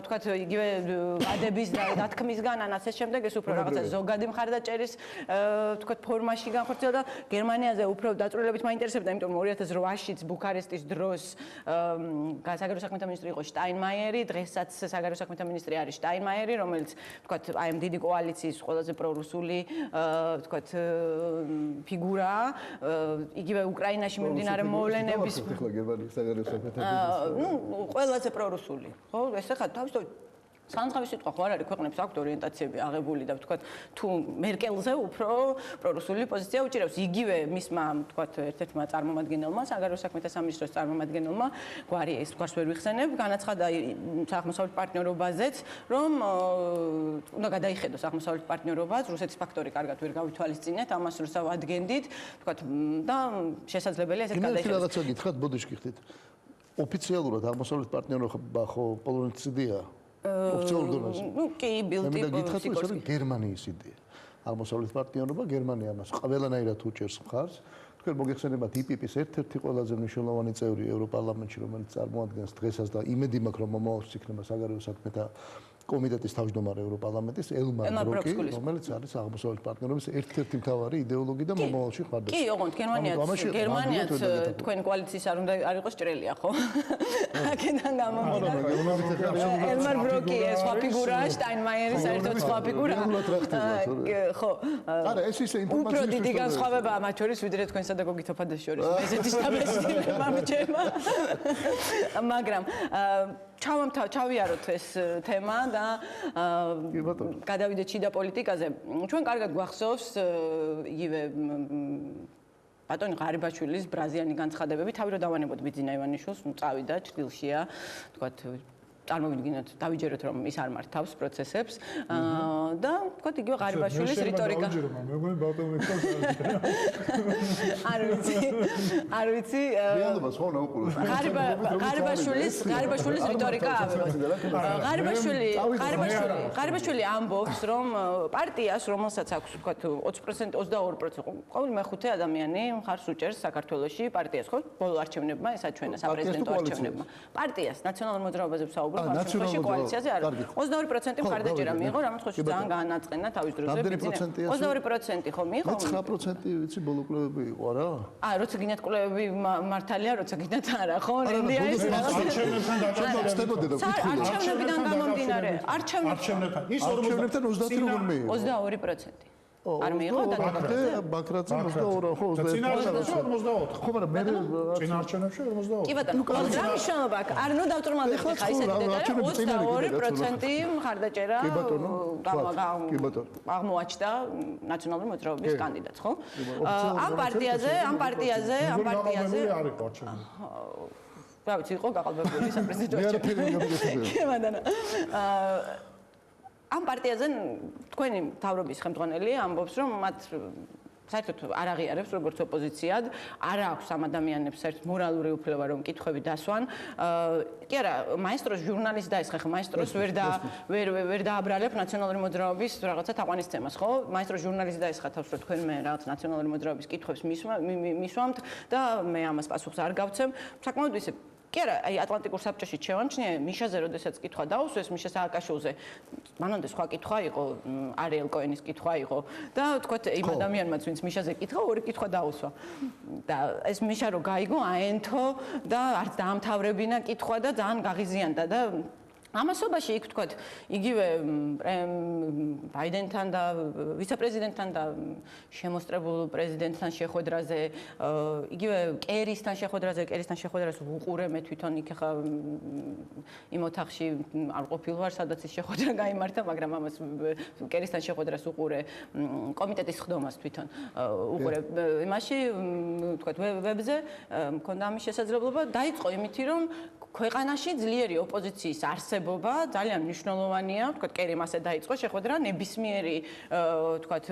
თქვა იგივე ადების და დათქმისგან ანაც ეს შემდეგ ეს უფრო რაღაცა ზოგადი მხარდაჭერის თქვა ფორმაში განხორციელდა გერმანიაზე უფრო დაწვრილებით მაინტერესებდა იმიტომ რომ 2008-ში ბუქარესტის დროს საგარეო საქმეთა მინისტრი იყო შტაინმაიერი დღესაც საგარეო საქმეთა მინისტრი არის შტაინმაიერი რომელიც თქვა აი ამ დიდი კოალიციის ყველაზე პრორუსული თქვა ფიგურაა იგივე უკრაინაში მიმდინარე მოვლენების ახლა გერმანიის საგარეო საქმეთა ყველაზე პრორუსული ხო ეს ახლა თავისთავად განსხვავებული სიტყვა ხო არ არის ქვეყნებს აქვთ ორიენტაციები აღებული და ვთქვათ თუ მერკელზე უფრო პრორუსული პოზიცია უჭირავს იგივე მისმა ვთქვათ ერთ-ერთმა წარმომადგენელმა საგარეო საქმეთა სამინისტროს წარმომადგენელმა გვარი ეს გვარს ვერ ვიხსენებ განაცხადა აღმოსავლეთ პარტნიორობაზეც რომ უნდა გადაიხედოს აღმოსავლეთ პარტნიორობას რუსეთის ფაქტორი კარგად ვერ გავითვალისწინეთ ამას რუსავ ადგენდით ვთქვათ და შესაძლებელია ესეთ გადაიხედოს რაღაცა გითხრათ ბოდიში გიხდით ოფიციალურად აღმოსავლეთ პარტნიორობა ხო პოლონეთიდია ოფიციალურ დონეზე. კი, ბილდი პოზიცია. გერმანიის იდეა. აღმოსავლეთ პარტნიორობა გერმანია მას ყველანაირად უჭერს მხარს. თქვენ მოგეხსენებათ IPP-ის ერთ-ერთი ყველაზე მნიშვნელოვანი წევრი ევროპარლამენტში, რომელიც წარმოადგენს დღესაც და იმედი მაქვს რომ მომავალში იქნება საგარეო საქმეთა კომიტეტის თავმჯდომარე ევროპარლამენტის ელმარ ბროკი, რომელიც არის აღმოსავლეთ პარტნიორობის ერთ-ერთი მთავარი იდეოლოგი და მომავალში ხარდაჭერა. კი, ოღონდ გერმანიაც თქვენ კოალიციის არ იყოს ჭრელია, ხო? აქედან გამომდინარე. ელმარ ბროკი სხვა ფიგურაა, შტაინმაიერი საერთოდ სხვა ფიგურაა. ხო. არა, ეს ისე ინფორმაცია. უფრო დიდი განსხვავებაა მათ შორის, ვიდრე თქვენსა და გოგით ოფადეს შორის. ესეთის დაბეჭდილება მჯერმა. მაგრამ ჩავიაროთ ეს თემა და გადავიდეთ შიდა პოლიტიკაზე. ჩვენ კარგად გვახსოვს იგივე ბატონი ღარიბაშვილის ბრაზიანი განცხადებები, თავი რომ დავანებოთ ბიძინა ივანიშვილს, წავიდა ჭრილშია, თქვათ წარმოვიდგინოთ, დავიჯეროთ რომ ის არ მართავს პროცესებს და თქვათ იგივე ღარიბაშვილის რიტორიკა. არ ვიცი რეალობას ხო ნაუყურებს ღარიბაშვილის რიტორიკა ავიღოთ ღარიბაშვილი ამბობს რომ პარტიას რომელსაც აქვს ვთქვათ 20% 22% ყოველ მეხუთე ადამიანი მხარს უჭერს საქართველოში პარტიას ხო ბოლო არჩევნებმა ეს აჩვენა საპრეზიდენტო არჩევნებმა პარტიას ნაციონალურ მოძრაობაზე ვსაუბრობ ამ შემთხვევაში კოალიციაზე არა 22% მხარდაჭერა მიიღო რამაც ხო ძალიან გაანაწყენა თავის დროზე 22% ხო მიიღო 9% ვიცი ბოლო კვლევები იყო რა როცა გინდათ კვლევები მართალია როცა გინდათ არა ხო რენდია ის არჩევნებიდან გამომდინარე არჩევნებთან ის 40%-თან 30 როგორ მიიღო 22% არ მიიღო და ბაქრაძე 22 ხო 54 ხო მაგრამ მე წინა არჩევნებში 52 კი ბატონო რა მნიშვნელობა აქვს არ ნუ დავწრმავდეთ ხა ისეთი დეტალი 22% მხარდაჭერა აღმოაჩნდა ნაციონალური მოძრაობის კანდიდატს ხო ამ პარტიაზე არ იყო არჩევნები რა ვიცი იყო გაყალბებული საპრეზიდენტო არჩევნები კი ბატონო ამ პარტიაზე თქვენი მთავრობის ხელმძღვანელი ამბობს რომ მათ საერთოდ არ აღიარებს როგორც ოპოზიციად, არ აქვს ამ ადამიანებს საერთოდ მორალური უფლება რომ კითხვები დასვან. კი არა, მაესტროს ჟურნალისტი დაისხა, ხო მაესტროს ვერ დააბრალებ ნაციონალური მოძრაობის რაღაცა თაყვანისცემას, ხო? მაესტროს ჟურნალისტი დაისხა თავს რომ თქვენ მე რაღაც ნაციონალური მოძრაობის კითხვებს მისვამთ და მე ამას პასუხს არ გავცემ. საკმაოდ ისე კი არა, აი ატლანტიკურ საბჭოში შევამჩნიე, მიშაზე როდესაც კითხვა დაუსვეს, მიშა სააკაშვილზე, მანამდე სხვა კითხვა იყო, არიელ კოენის კითხვა იყო და თქვათ იმ ადამიანმაც, ვინც მიშაზე კითხა, ორი კითხვა დაუსვა. და ეს მიშა რო გაიგო, აენთო და არც დაამთავრებინა კითხვა და ძალიან გაღიზიანდა და ამასობაში იქ თქვათ იგივე ბაიდენთან და ვიცე-პრეზიდენტთან და შემოსწრებულ პრეზიდენტთან შეხვედრაზე იგივე კერისთან შეხვედრას უყურე მე თვითონ იქ ხა იმ ოთახში არ ყოფილ ვარ სადაც ის შეხვედრა გაიმართა მაგრამ ამას კერისთან შეხვედრას უყურე კომიტეტის ხდომას თვითონ უყურე იმაში თქვათ ვებზე მქონდა ამის შესაძლებლობა დაიწყო იმითი რომ ქვეყანაში ძლიერი ოპოზიციის არსებობა ძალიან მნიშვნელოვანია, თქვათ, კერიმ ასე დაიწყო შეხვედრა, ნებისმიერი, თქვათ,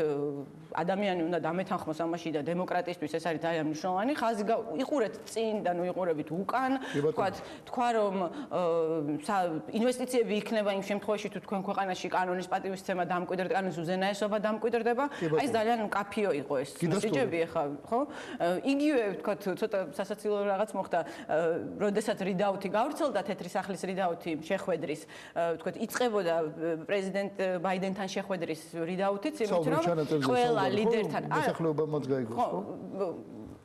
ადამიანი უნდა დამეთანხმოს ამაში და დემოკრატიისთვის ეს არის ძალიან მნიშვნელოვანი. ხაზი იყურეთ წინ და ნუ იყურებით უკან, თქვათ, თქვა რომ ინვესტიციები იქნება იმ შემთხვევაში თუ თქვენ ქვეყანაში კანონის პატივისცემა დამკვიდრდება, კანონის უზენაესობა დამკვიდრდება. აი ეს ძალიან კაფიო იყო ეს მესიჯები ახლა, ხო? იგივე, თქვათ, ცოტა სასაცილო რაღაც მოხდა, როდესაც რიდაუთი გავრცელდა თეთრი სახლის რიდაუთი შეხვედრის, თქვათ, იწყებოდა პრეზიდენტ ბაიდენთან შეხვედრის რიდაუთიც, იმიტომ რომ ყველა ლიდერთან მოსახლეობა მას გაიგოს, ხო?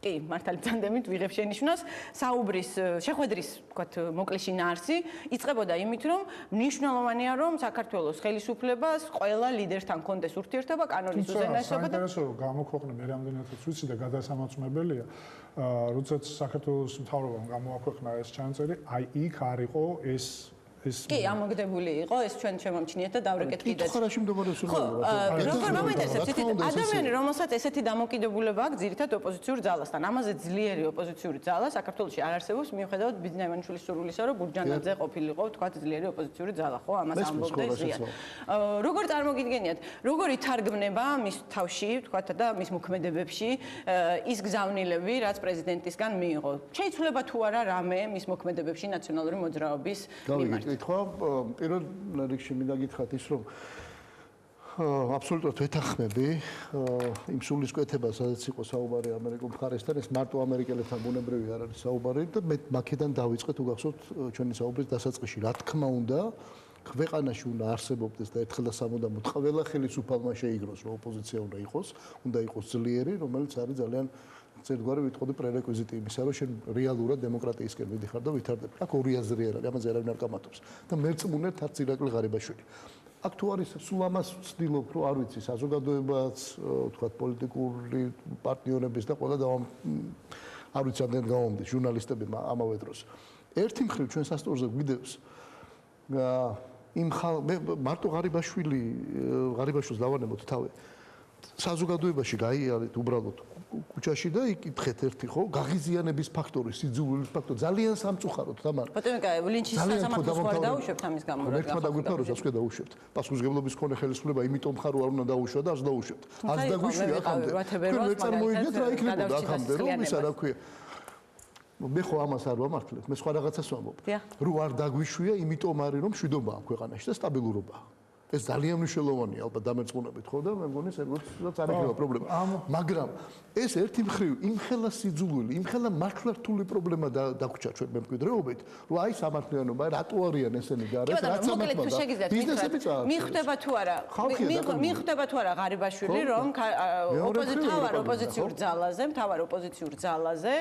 კი, მართალი თანდემით ვიღებ შენიშვნას, საუბრის შეხვედრის, თქვათ, მოკლეში ნარსი იწყებოდა იმით, რომ მნიშვნელოვანია, რომ საქართველოს ხელისუფლებას ყველა ლიდერთან კონდეს ურთიერთობა, კანონის უზენაესობა და გამოქვეყნე მე რამდენადაც ვიცი და გადასამოწმებელია, როდესაც საქართველოს მთავრობამ გამოაქვეყნა ეს ჩანაწერი, აი იქ არ იყო ეს კი, ამოგდებული იყო ეს ჩვენ შემომჩნიეთ და დავრეკეთ კიდეც. ხო, რა შემდგომარეობს უნდა როგორ მომინტერესებს ადამიანი, რომელსაც ესეთი დამოკიდებულება აქვს ძირითად ოპოზიციურ ძალასთან. ამაზე ძლიერი ოპოზიციური ძალა საქართველოში არ არსებობს, მიუხედავად ბიზნეს ივანიშვილის სურვილისა, რომ ბურჯანაძე ყოფილიყო, თქვა ძლიერი ოპოზიციური ძალა, ხო, ამას ამბობდა ზიან. როგორ წარმოგიდგენიათ, როგორ ითარგმნება მის თავში, თქვა და მის მოქმედებებში ის გზავნილები, რაც პრეზიდენტისგან მიიღო. შეიცვლება თუ არა რამე მის მოქმედებებში ნაციონალური მოძრაობის მიმართ. პირველ რიგში მინდა გითხრათ ის რომ აბსოლუტურად ვეთანხმები იმ სულისკვეთებას სადაც იყო საუბარი ამერიკულ მხარესთან ეს მარტო ამერიკელებთან ბუნებრივი არ არის საუბარი და მე მაქედან დავიწყეთ უგახსოვთ ჩვენი საუბრის დასაწყისში რა თქმა უნდა ქვეყანაში უნდა არსებობდეს და ერთხელ და სამუდამოდ ყველა ხელისუფალმა შეიგროს რომ ოპოზიცია უნდა იყოს ძლიერი რომელიც არის ძალიან ერთგვარი ვიტყოდი პრერეკვიზიტი იმისა, რომ შენ რეალურად დემოკრატიისკენ მიდიხარ და ვითარდება. აქ ორი აზრი არის, ამაზე არავინ არ კამათობს. და მერწმუნეთ არც ირაკლი ღარიბაშვილი. აქ თუ არის სულ ამას ვცდილობ, რომ არ ვიცი, საზოგადოებაც, თქვათ, პოლიტიკური პარტნიორების და ყველა არ ვიცი, ამდენ გამომდის ჟურნალისტები ამავე დროს. ერთი მხრივ ჩვენ სასტორზე გვიდევს იმ მარტო ღარიბაშვილს დავანებოთ თავი. საზოგადოებაში გაიარეთ უბრალოდ კუჩაში და იკითხეთ ერთი ხო გაღიზიანების ფაქტორი, სიძულვილის ფაქტორი ძალიან სამწუხაროდ თამარ. ბატონიკა ლინჩის სასამართლოს ვარ დაუშვებთ ამის გამო რა. ერთმა დაგვიფაროს ასე დაუშვებთ. პასუხისმგებლობის მქონე ხელისუფლება იმიტომ ხარ არ უნდა დაუშვა და არც დაუშვებთ. არც დაგვიშვი ახამდე. მე წარმოიდგინეთ რა იქნებოდა აქამდე რომ ისა რა ქვია. მე ხო ამას არ ვამართლებ, მე სხვა რაღაცას ვამბობ. რო არ დაგვიშვია, იმიტომ არის რომ მშვიდობაა ქვეყანაში და სტაბილურობაა. ეს ძალიან მნიშვნელოვანია ალბათ დამერწმუნებით ხო და მე მგონი სერგოც არ იქნება პრობლემა. მაგრამ ეს ერთი მხრივ იმხელა სიძულვილი, იმხელა მართლართული პრობლემა დაგვრჩა ჩვენ მემკვიდრეობით, რომ აი სამართლიანობა რატო არიან ესენი გარეთ, რაც სამართლიანობა. ბიზნესები წააგებს. მიხვდება თუ არა? მიხვდება თუ არა ღარიბაშვილი რომ მთავარ ოპოზიციურ ძალაზე,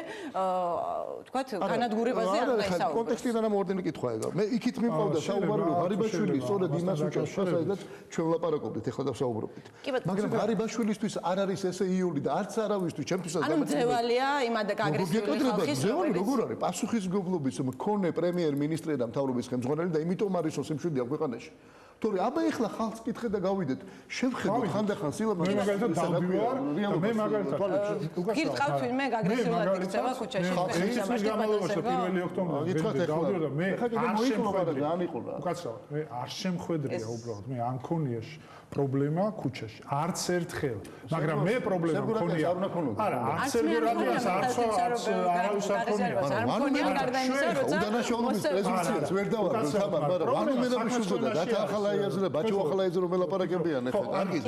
თქვათ, განადგურებაზე არ დაისაუბრებს. კონტექსტიდან ამორდენი კითხვაა ეგ. მე იქით მიმყავდა საუბარი რომ ღარიბაშვილი სწორედ იმას უჭერს და ჩვენ ვლაპარაკობდით ეხლა და ვსაუბრობთ. მაგრამ ღარიბაშვილისთვის არ არის ესე იული და არც არავისთვის ჩემთვისაც ანუ ძევალია იმ აგრესიული ხალხის როგორ არის პასუხისმგებლობის მქონე პრემიერ-მინისტრი და მთავრობის ხელმძღვანელი და იმიტომ არის რომ სიმშვიდეა ქვეყანაში. თორე აბა ეხლა ხალხს კითხე და გავიდეთ. შევხედოთ ხანდახან სილამაზეს. მე მაგალითად დავდივარ და მე მაგალითად გიწყავთ ვინმე აგრესიულად იქცევა ქუჩაში. ხალხის გამალობაში 1 ოქტომბერს დავდივარ და მე არ შემხედრია. უკაცრავად მე არ შემხედრია უბრალოდ მე ამ ქონიაში პრობლემა ქუჩაში. არც ერთხელ. მაგრამ მე პრობლემა მქონია. არა, არც ერთხელ არც არავის არ ქონია. არ მქონია გარდა იმისა, როცა უდანაშაულობის პრეზუმპციაც ვერ დავარდო თამარ, მაგრამ ვანო მე ნაბიშვებოდა და ახალაიაზე და ბაჩო ახალაიაზე რომ ელაპარაკებიან ახლა. კარგი.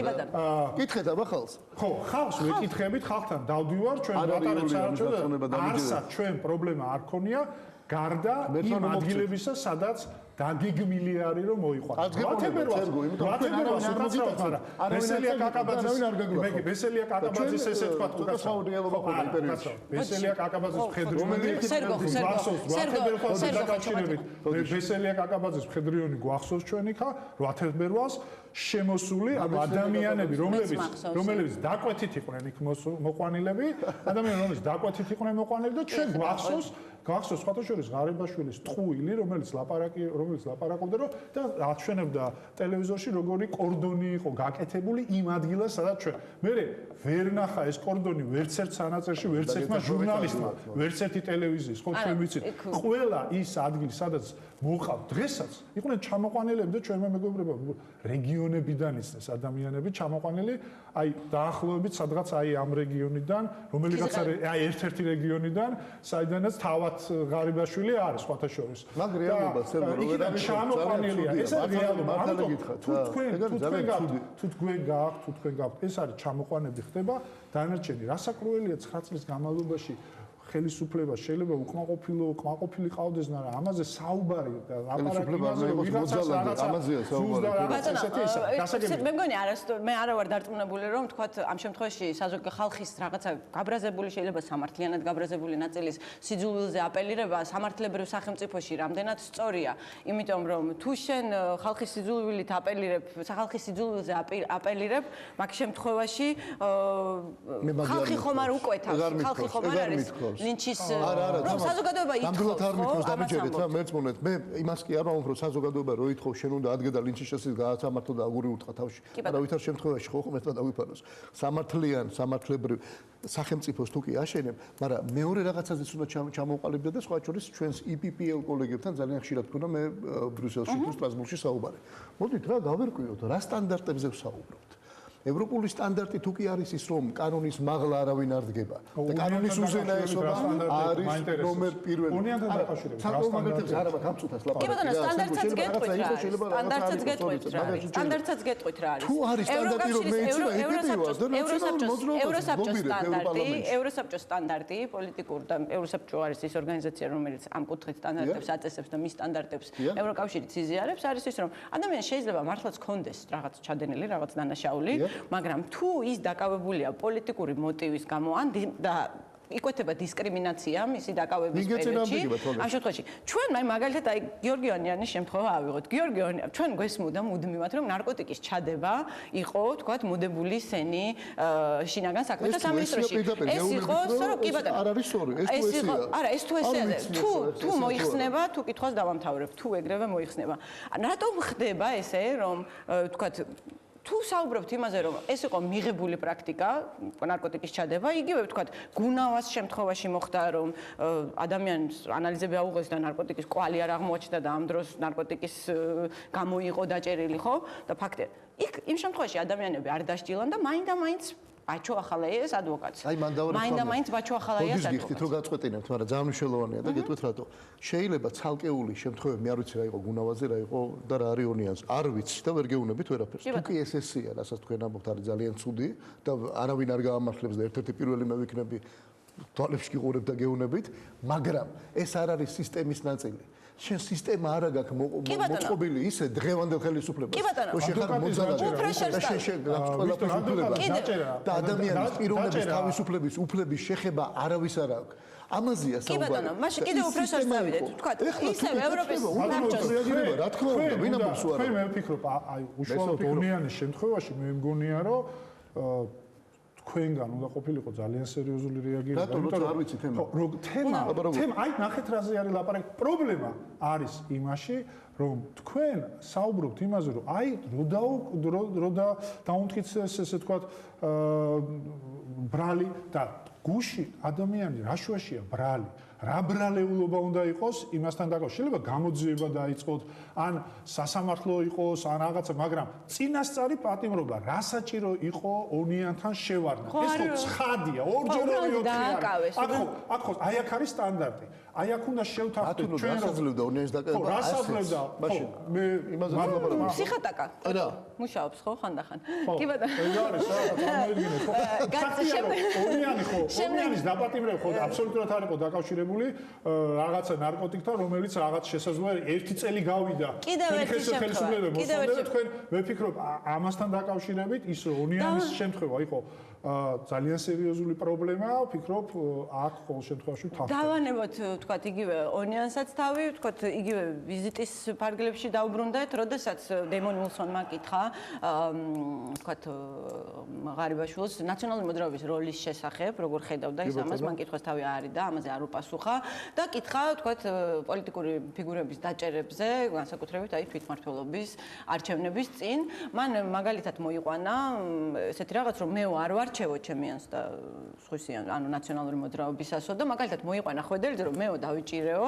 კითხეთ აბა ხალხს. ხო, ხალხს ვეკითხებით, ხალხთან დავდივარ, ჩვენ ვატარებთ საერთოდ არცად ჩვენ პრობლემა არ ქონია. გარდა იმ ადგილებისა, სადაც დაგეგმილი არის რომ მოიყვანოს. ვათებერვას უკაცრავად, მაგრამ ბესელია კაკაბაძის ესე თქვა უკაცრავად. ბესელია კაკაბაძის მხედრიონი ბესელია კაკაბაძის მხედრიონი გვახსოვს ჩვენ იქა 8 თებერვალს შემოსული ადამიანები, რომლებიც დაკვეთით იყვნენ იქ მოყვანილები, ადამიანები, რომლებიც დაკვეთით იყვნენ მოყვანილები და ჩვენ გვახსოვს სხვათა შორის ღარიბაშვილის ტყუილი, რომელიც ლაპარაკობდა რომ და აჩვენებდა ტელევიზორში როგორი კორდონი იყო გაკეთებული იმ ადგილას, სადაც ჩვენ. მე ვერ ნახა ეს კორდონი ვერც ერთ სანაწერში, ვერც ერთმა ჟურნალისტმა, ვერც ერთი ტელევიზიის, ხო ჩვენ ვიცით. ყველა ის ადგილი, სადაც მოყავ დღესაც, იყვნენ ჩამოყვანილები და ჩვენმა მეგობრებმა რეგიონებიდან ისეს ადამიანები ჩამოყვანილი, აი დაახლოებით სადღაც აი ამ რეგიონიდან, რომელიღაც აი ერთ-ერთი რეგიონიდან, საიდანაც თავად ღარიბაშვილი არის სხვათა შორის. მაგ რეალობას იქიდან ჩამოყვანილია. ეს არის რეალობა. ამიტომ თუ თქვენ გაქვთ, ეს არის ჩამოყვანები ხდება, დანარჩენი რასაკრუელია 9 წლის განმავლობაში ხელისუფლება შეიძლება უკმაყოფილი ყავდეს, მაგრამ ამაზე საუბარი და ლაპარაკი ამაზეა საუბარი. მე მგონი მე არა ვარ დარწმუნებული რომ თქვათ ამ შემთხვევაში ხალხის რაღაცა გაბრაზებული შეიძლება სამართლიანად გაბრაზებული ნაწილის სიძულვილზე აპელირება სამართლებრივ სახელმწიფოში რამდენად სწორია, იმიტომ რომ თუ შენ ხალხის სიძულვილით აპელირებ, ხალხის სიძულვილზე აპელირებ, მაგ შემთხვევაში ხალხი ხომ არ უკვეთავს, ხალხი ხომ არ არის ლინჩის რომ საზოგადოება ითხოვს ნამდვილად არ მითხოვს დამიჯერეთ რა მერწმუნეთ მე იმას კი არ ვამბობ რომ საზოგადოება რო ითხოვს შენ უნდა ადგე და ლინჩის შესაძლებლად გააცამართო და აგური უთხრა თავში არავითარ შემთხვევაში ხო ხომ ერთად დაგვიფაროს სამართლებრივ სახელმწიფოს თუ კი აშენებ მაგრამ მეორე რაღაცაზეც უნდა ჩამოყალიბდა და სხვა შორის ჩვენს IPPL კოლეგებთან ძალიან ხშირად გქონდა მე ბრიუსელში თუ სტრასბურგში საუბარი მოდით რა გავერკვიოთ რა სტანდარტებზე ვსაუბრობთ ევროპული სტანდარტი თუ კი არის ის რომ კანონის მაღლა არავინ არ დგება და კანონის უზენაესობა არის ნომერ პირველი. სტანდარტსაც გეტყვით რა არის. თუ არის სტანდარტი რომ მე იცი და ევროსაბჭოს სტანდარტი პოლიტიკურ და ევროსაბჭო არის ის ორგანიზაცია რომელიც ამ კუთხით სტანდარტებს აწესებს და მის სტანდარტებს ევროკავშირიც იზიარებს არის ის რომ ადამიანს შეიძლება მართლაც კონდეს რაღაც ჩადენილი რაღაც დანაშაული მაგრამ თუ ის დაკავებულია პოლიტიკური მოტივის გამო ან და იკვეთება დისკრიმინაცია მისი დაკავების პერიოდში ამ შემთხვევაში ჩვენ მაგალითად აი გიორგი ონიანის შემთხვევა ავიღოთ გიორგი ონიანი ჩვენ გვესმოდა მუდმივად რომ ნარკოტიკის ჩადება იყო თქვათ მოდებული სენი შინაგან საქმეთა სამინისტროში ეს იყო სწორი კი ბატონო არ არის სწორი ეს თუ ესეა არა ეს თუ ესეა თუ მოიხსნება თუ კითხვას დავამთავრებ თუ ეგრევე მოიხსნება რატომ ხდება ესე რომ თქვათ თუ საუბრობთ იმაზე, რომ ეს იყო მიღებული პრაქტიკა, ნარკოტიკის ჩადება, იგივე ვთქვათ, გუნავას შემთხვევაში მოხდა, რომ ადამიანს ანალიზები აუღეს და ნარკოტიკის კვალი არ აღმოაჩნდა და ამ დროს ნარკოტიკის გამოიყო დაჭერილი, ხო? და ფაქტია, იქ იმ შემთხვევაში ადამიანები არ დასჭილან და მაინდა-მაინც ბაჩო ახალაიას ადვოკატს. აი მან დავარქვა. მაინდა-მაინც ბაჩო ახალაიას ადვოკატს. გიხდით რომ გაწყვეტინებთ, მაგრამ ძალიან მნიშვნელოვანია და გეტყვით რატო. შეიძლება ცალკეული შემთხვევები, მე არ ვიცი რა იყო გუნავაზე, რა იყო და რა არის ონიანს. არ ვიცი და ვერ გეუბნებით ვერაფერს. თუ კი ესეა, რასაც თქვენ ამბობთ, არის ძალიან ცუდი და არავინ არ გაამართლებს და ერთ-ერთი პირველი მე ვიქნები თვალებში გიყურებ და გეუბნებით, მაგრამ ეს არ არის სისტემის ნაწილი. შენ სისტემა არა გაქვს მოწყობილი ისე დღევანდელ ხელისუფლებას რომ შეხარ მოძალადე და შენ ყველაფერს უფლება და ადამიანის პიროვნების თავისუფლების უფლების შეხება არავის არ აქვს ამაზეა საუბარი. კი ბატონო, მაშინ კიდევ უფრო შევსწავლეთ. თქვათ, ისევ ევროპის საბჭოს რა თქმა უნდა, ვინ ამბობს უარა. მე ვფიქრობ, აი უშუალოდ ონიანის შემთხვევაში მე მგონია, რომ თქვენგან უნდა ყოფილიყო ძალიან სერიოზული რეაგირება. რატომ არ ვიცი თემა? ხო, თემა, აი ნახეთ რაზე არის ლაპარაკი. პრობლემა არის იმაში, რომ თქვენ საუბრობთ იმაზე, რომ აი რო დაუნთხით ესე თქვათ ბრალი და გუში ადამიანი რა შუაშია ბრალი. რა ბრალეულობა უნდა იყოს იმასთან დაკავშირებით. შეიძლება გამოძიება დაიწყოთ, ან სასამართლო იყოს, ან რაღაცა, მაგრამ წინასწარი პატიმრობა რა საჭირო იყო ონიანთან შევარდნა. ეს ხო ცხადია, ორჯეროვანი ოთხი. აქ ხო, აი აქ არის სტანდარტი. აი აქ უნდა შევთანხმდეთ ჩვენ რასაძლევდა ონიანის დაკავება. ხო, რასაძლევდა? მაშინ მე იმაზე ლაპარაკობ. ფსიხატაკა. რა? მუშაობს ხო ხანდახან. კი ბატონო. ეს არის რა, წარმოიდგინეთ ხო? ონიანი ხო, ონიანის დაპატიმრება ხო აბსოლუტურად არ იყო დაკავშირებული რაღაცა ნარკოტიკთან, რომელიც რაღაც შესაძლოა ერთი წელი გავიდა. კიდევ ერთი შემთხვევა. თქვენ მე ვფიქრობ ამასთან დაკავშირებით ის ონიანის შემთხვევა იყო ძალიან სერიოზული პრობლემა, ვფიქრობ აქ ყოველ შემთხვევაში თავი. დავანებოთ თქვათ იგივე ონიანსაც თავი, თქვათ იგივე ვიზიტის ფარგლებში დაუბრუნდეთ, როდესაც დემონ უილსონმა კითხა თქვათ ღარიბაშვილს ნაციონალური მოძრაობის როლის შესახებ, როგორ ხედავდა ის ამას, მან კითხავს თავი არის და ამაზე არ უპასუხა და კითხა თქვათ პოლიტიკური ფიგურების დაჭერებზე, განსაკუთრებით აი თვითმმართველობის არჩევნების წინ, მან მაგალითად მოიყვანა ესეთი რაღაც, რომ მე არ ვარ რჩევო ჩემიანს და სხვისიან, ანუ ნაციონალური მოძრაობისასო და მაგალითად მოიყვანა ხვედელიძე, რომ მეო დავიჭირეო,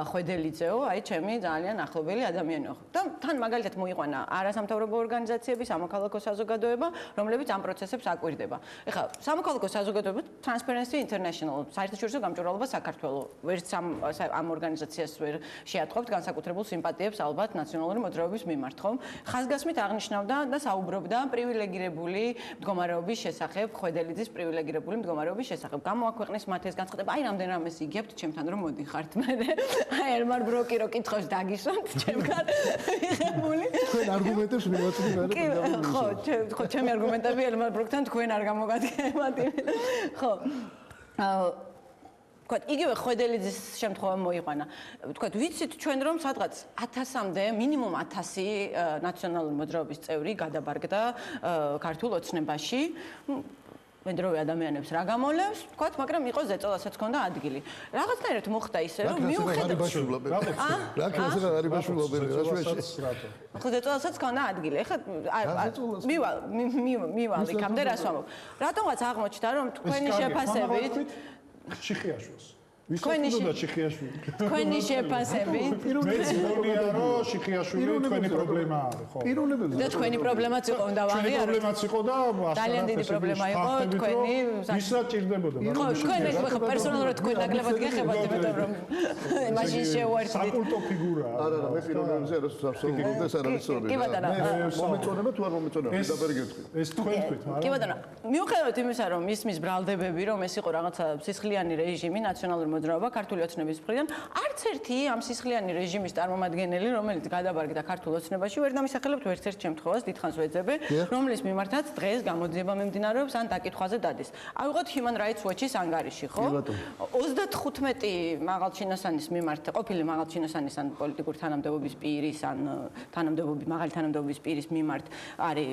ხვედელიძეო, აი ჩემი ძალიან ახლობელი ადამიანო. და თან მაგალითად მოიყვანა არასამთავრობო ორგანიზაციები, სამოქალაქო საზოგადოება, რომლებიც ამ პროცესებს აკვირდება. ეხლა სამოქალაქო საზოგადოება Transparency International, საერთაშორისო გამჭვირვალობა საქართველოს, ვერც ამ ორგანიზაციას ვერ შეატყობთ განსაკუთრებულ სიმპათიებს ალბათ ნაციონალური მოძრაობის მიმართ, ხომ? ხაზგასმით აღნიშნავდა და საუბრობდა პრივილეგირებული მდგომარეობის შესახებ, ხვედელიძის პრივილეგირებული მდგომარეობის შესახებ. გამოაქვეყნეს მათ ეს განცხადება, აი რამდენ რამეს იგებთ ჩემთან რომ მოდიხართ მე. აი ელმარ ბროკი რო კითხავს დაგისვამთ ჩემგან მიღებული. თქვენ არგუმენტებს მივაწვდით არა? ხო, ჩემი არგუმენტები ელმარ ბროკთან თქვენ არ გამოგადგენთ. ხო. თქვათ, იგივე ხვედელიძის შემთხვევა მოიყვანა. თქვათ, ვიცით ჩვენ რომ სადღაც 1000-მდე, მინიმუმ 1000 ნაციონალური მოძრაობის წევრი გადაბარგდა ქართულ ოცნებაში. მედროვე ადამიანებს რა გამოლევს, თქვათ, მაგრამ იყო ზეწოლასაც ჰქონდა ადგილი. რაღაცნაირად მოხდა ისე, რომ მიუხედავად რა ქეზე გარიბაშვილობები რა შეეშ. ხო, ზეწოლასაც ჰქონდა ადგილი. ეხლა მივალ იქამდე რას ვამბობ. რატომღაც აღმოჩნდა, რომ თქვენი შეფასებით შიხიაშვილს. თქვენი შეფასებით მეც მგონია რომ შიხიაშვილი თქვენი პრობლემა არის, ხო? და თქვენი პრობლემაც იყო უნდა ვაღიაროთ. თქვენი პრობლემაც იყო და ძალიან დიდი პრობლემა იყო თქვენი. ისაც ჭირდებოდა. ხო, თქვენ ხო პერსონალურად თქვენ ნაკლებად გეხებათ, იმიტომ რომ მაშინ შევარდით. საკულტო ფიგურაა. არა, მე პიროვნებაზე არ ვსაბსოლუტოდ ეს არ არის სწორი. კი ბატონო. მომეწონება თუ არ მომეწონება, დაბერგეთქვი. ეს თქვენ თქვით, მაგრამ კი ბატონო, მიუხედავად იმისა, რომ ისმის ბრალდებები, რომ ეს იყო რაღაცა სისხლიანი რეჟიმი ნაციონალური მოძრაობა ქართული ოცნების მხრიდან, არც ერთი ამ სისხლიანი რეჟიმის წარმომადგენელი, რომელიც გადაბარგდა ქართულ ოცნებაში, ვერ დამისახელებთ ერთ-ერთ შემთხვევას, დიდხანს ვეძებე, რომლის მიმართაც დღეს გამოძიება მიმდინარეობს ან დაკითხვაზე დადის. ავიღოთ Human Rights Watch-ის ანგარიში, ხო? 35 მაღალჩინოსანის მიმართ, ყოფილი მაღალჩინოსანის ან პოლიტიკური თანამდებობის პირის ან მაღალი თანამდებობის პირის მიმართ არის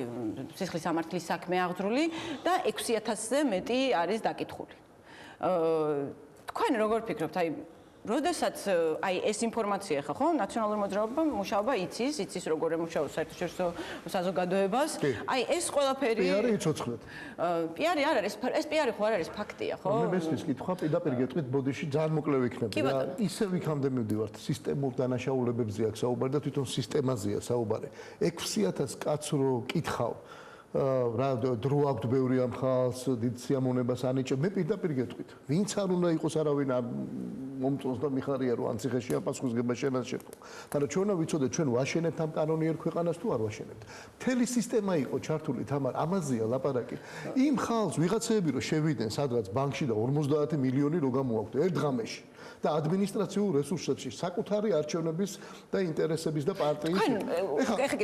სისხლის სამართლის საქმე აღძრული და 6000-ზე მეტი არის დაკითხული. თქვენ როგორ ფიქრობთ, აი როდესაც აი ეს ინფორმაცია ხა ხო ნაციონალური მოძრაობა მუშაობა იცის როგორ ემუშაოს საერთაშორისო საზოგადოებას აი ეს ყველაფერი პიარი იცოცხლეთ პიარი არ არის ეს პიარი ხო არ არის ფაქტია ხო მე მესმის კითხვა პირდაპირ გეტყვით ბოდიში ძალიან მოკლე ვიქნები რა ისევ იქამდე მივდივართ სისტემურ დანაშაულებებზე აქვს საუბარი და თვითონ სისტემაზეა საუბარი 6000 კაცს რო კითხავ რა დრო აქვს ბევრი ამ ხალხს დიდ სიამოვნებას ანიჭებ მე პირდაპირ გეტყვით ვინც არ უნდა იყოს არავინ მომწონს და მიხარია რომ ანციხეში აპასუხისგება შენაც შეფო მაგრამ ჩვენო ვიცოდეთ ჩვენ ვაშენებთ ამ კანონიერ ქვეყანას თუ არ ვაშენებთ მთელი სისტემა იყო ჩართული თამარ ამაზეა ლაპარაკი იმ ხალხს ვიღაცეები რომ შევიდნენ სადღაც ბანკში და 50 მილიონი რო გამოაქვთ ერთ ღამეში და ადმინისტრაციულ რესურსებში საკუთარი არჩევნების და ინტერესების და პარტიის ეხლა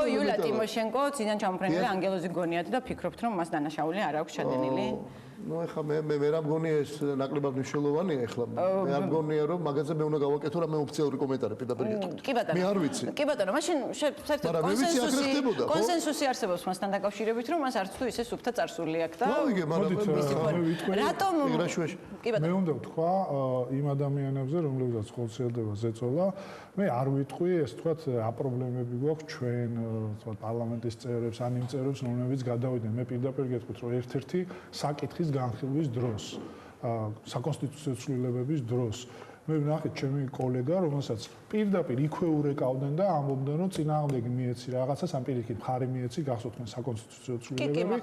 იულია ტიმოშენკო წინან ჩამოფრენილი ანგელოზი გონიათ და ფიქრობთ რომ მას დანაშაული არ აქვს ჩადენილი ну ეხლა მე რა მგონია ეს ნაკლებად მნიშვნელოვანია ეხლა მე არ მგონია რომ მაგაზე მე უნდა გავაკეთო რა მე ოფიციალური კომენტარი პირდაპირ გეტყვით მე არ ვიცი კი ბატონო მაშინ საერთოდ კონსენსუსი არსებობს მასთან დაკავშირებით რომ მას არც თუ ისე სუფთა წარსული აქვს და რატომ მე უნდა ვთქვა იმ ადამიანებზე რომლებსაც ხორციელდება ზეწოლა მე არ ვიტყვი ეს თქვათ აპრობლემები გვაქვს ჩვენ თქვათ პარლამენტის წევრებს ან იმ წევრებს რომლებიც გადავიდნენ მე პირდაპირ გეტყვით რომ ერთ-ერთი საკითხის განხილვის დროს საკონსტიტუციო ცვლილებების დროს მე ვნახეთ ჩემი კოლეგა რომელსაც პირდაპირ იქვე ურეკავდნენ და ამბობდნენ რომ წინააღმდეგი მიეცი რაღაცას ამ პირიქით მხარი მიეცი გახსოვთ საკონსტიტუციო ცვლილებები